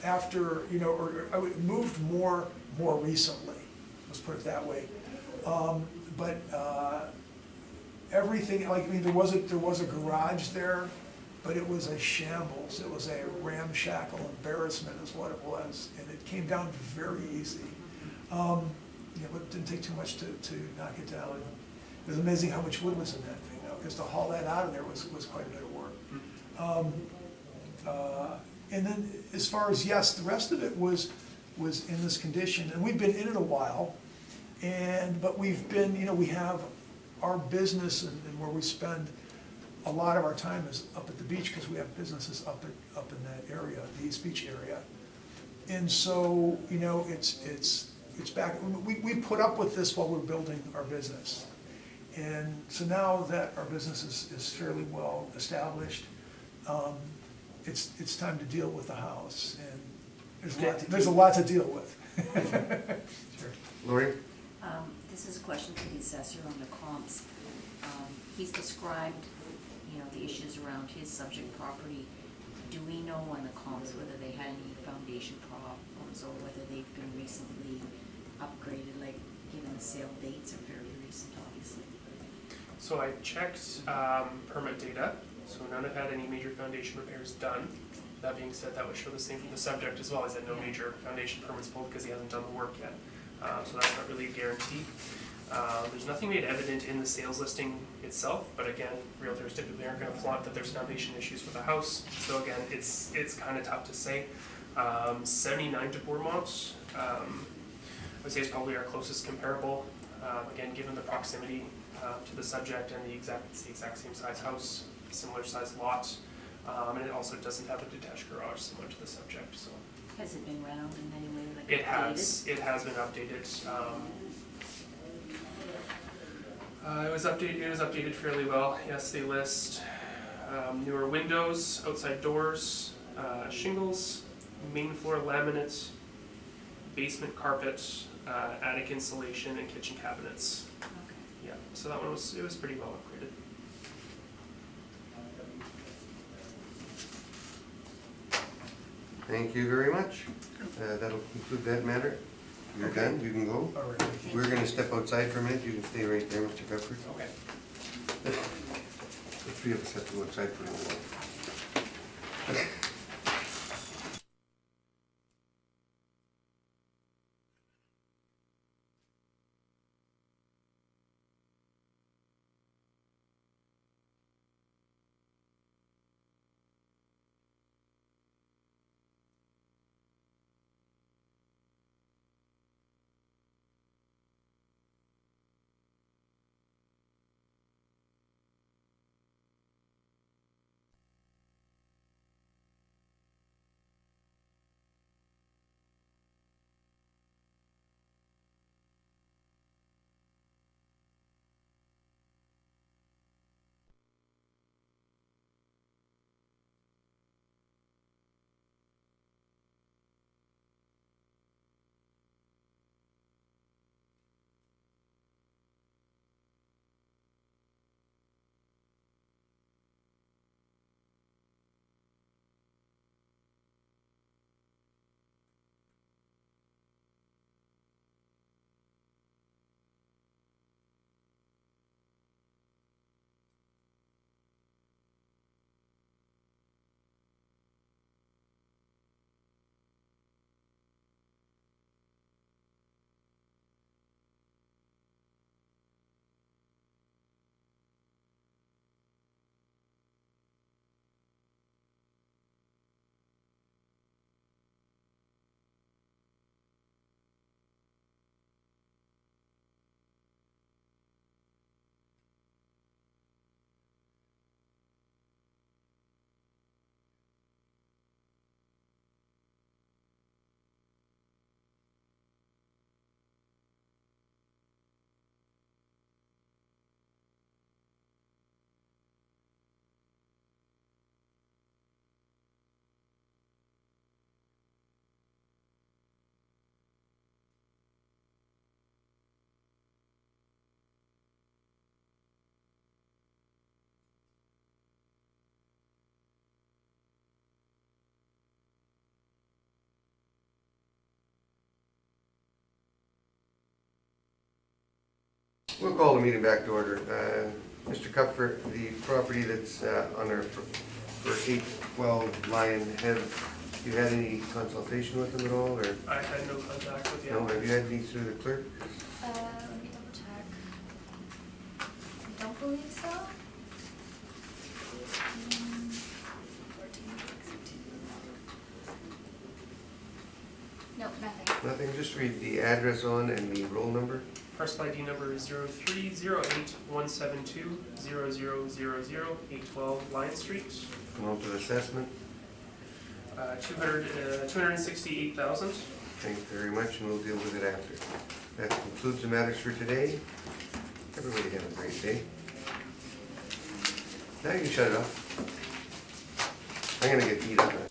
after, you know, or it moved more recently, let's put it that way. But everything, like, I mean, there was a garage there, but it was a shambles. It was a ramshackle embarrassment is what it was, and it came down very easy. You know, but it didn't take too much to knock it down. It was amazing how much wood was in that thing, though, because to haul that out of there was quite a bit of work. And then as far as, yes, the rest of it was in this condition, and we've been in it a while, but we've been, you know, we have our business and where we spend a lot of our time is up at the beach because we have businesses up in that area, the East Beach area. And so, you know, it's back, we put up with this while we're building our business. And so now that our business is fairly well established, it's time to deal with the house, and there's a lot to deal with. Sure. Lori? This is a question for the assessor on the comps. He's described, you know, the issues around his subject property. Do we know on the comps whether they had any foundation problems or whether they've been recently upgraded, like given the sale dates are fairly recent, obviously? So I checked permit data, so none have had any major foundation repairs done. That being said, that would show the same for the subject as well. He's had no major foundation permits pulled because he hasn't done the work yet. So that's not really a guarantee. There's nothing made evident in the sales listing itself, but again, realtors typically aren't gonna flaunt that there's foundation issues with the house. So again, it's kind of tough to say. 79 to Bourmont, I would say is probably our closest comparable. Again, given the proximity to the subject and it's the exact same size house, similar size lot, and it also doesn't have a detached garage similar to the subject. So Has it been round in any way, like it updated? it has been updated. It was updated fairly well. Yes, they list newer windows, outside doors, shingles, main floor laminate, basement carpet, attic insulation, and kitchen cabinets. Okay. Yeah, so that one was pretty well upgraded. Thank you very much. That'll conclude that matter. You're done, you can go. All right. We're gonna step outside for a minute, you can stay right there, Mr. Cuthbert. Okay. The three of us have to go outside for a little while. We'll call the meeting back to order. Mr. Cuthbert, the property that's on our for 812 Lion Head, you had any consultation with them at all, or? I had no contact with you. No, have you had any through the clerk? Let me double check. I don't believe so. 1462. No, nothing. Nothing, just read the address on and the roll number. parcel ID number is 03081720000812 Lion Street. Amount of assessment, 268,000. thank you very much, and we'll deal with it after. That concludes the matters for today. Everybody have a great day. Now you can shut it off. I'm gonna get beat up.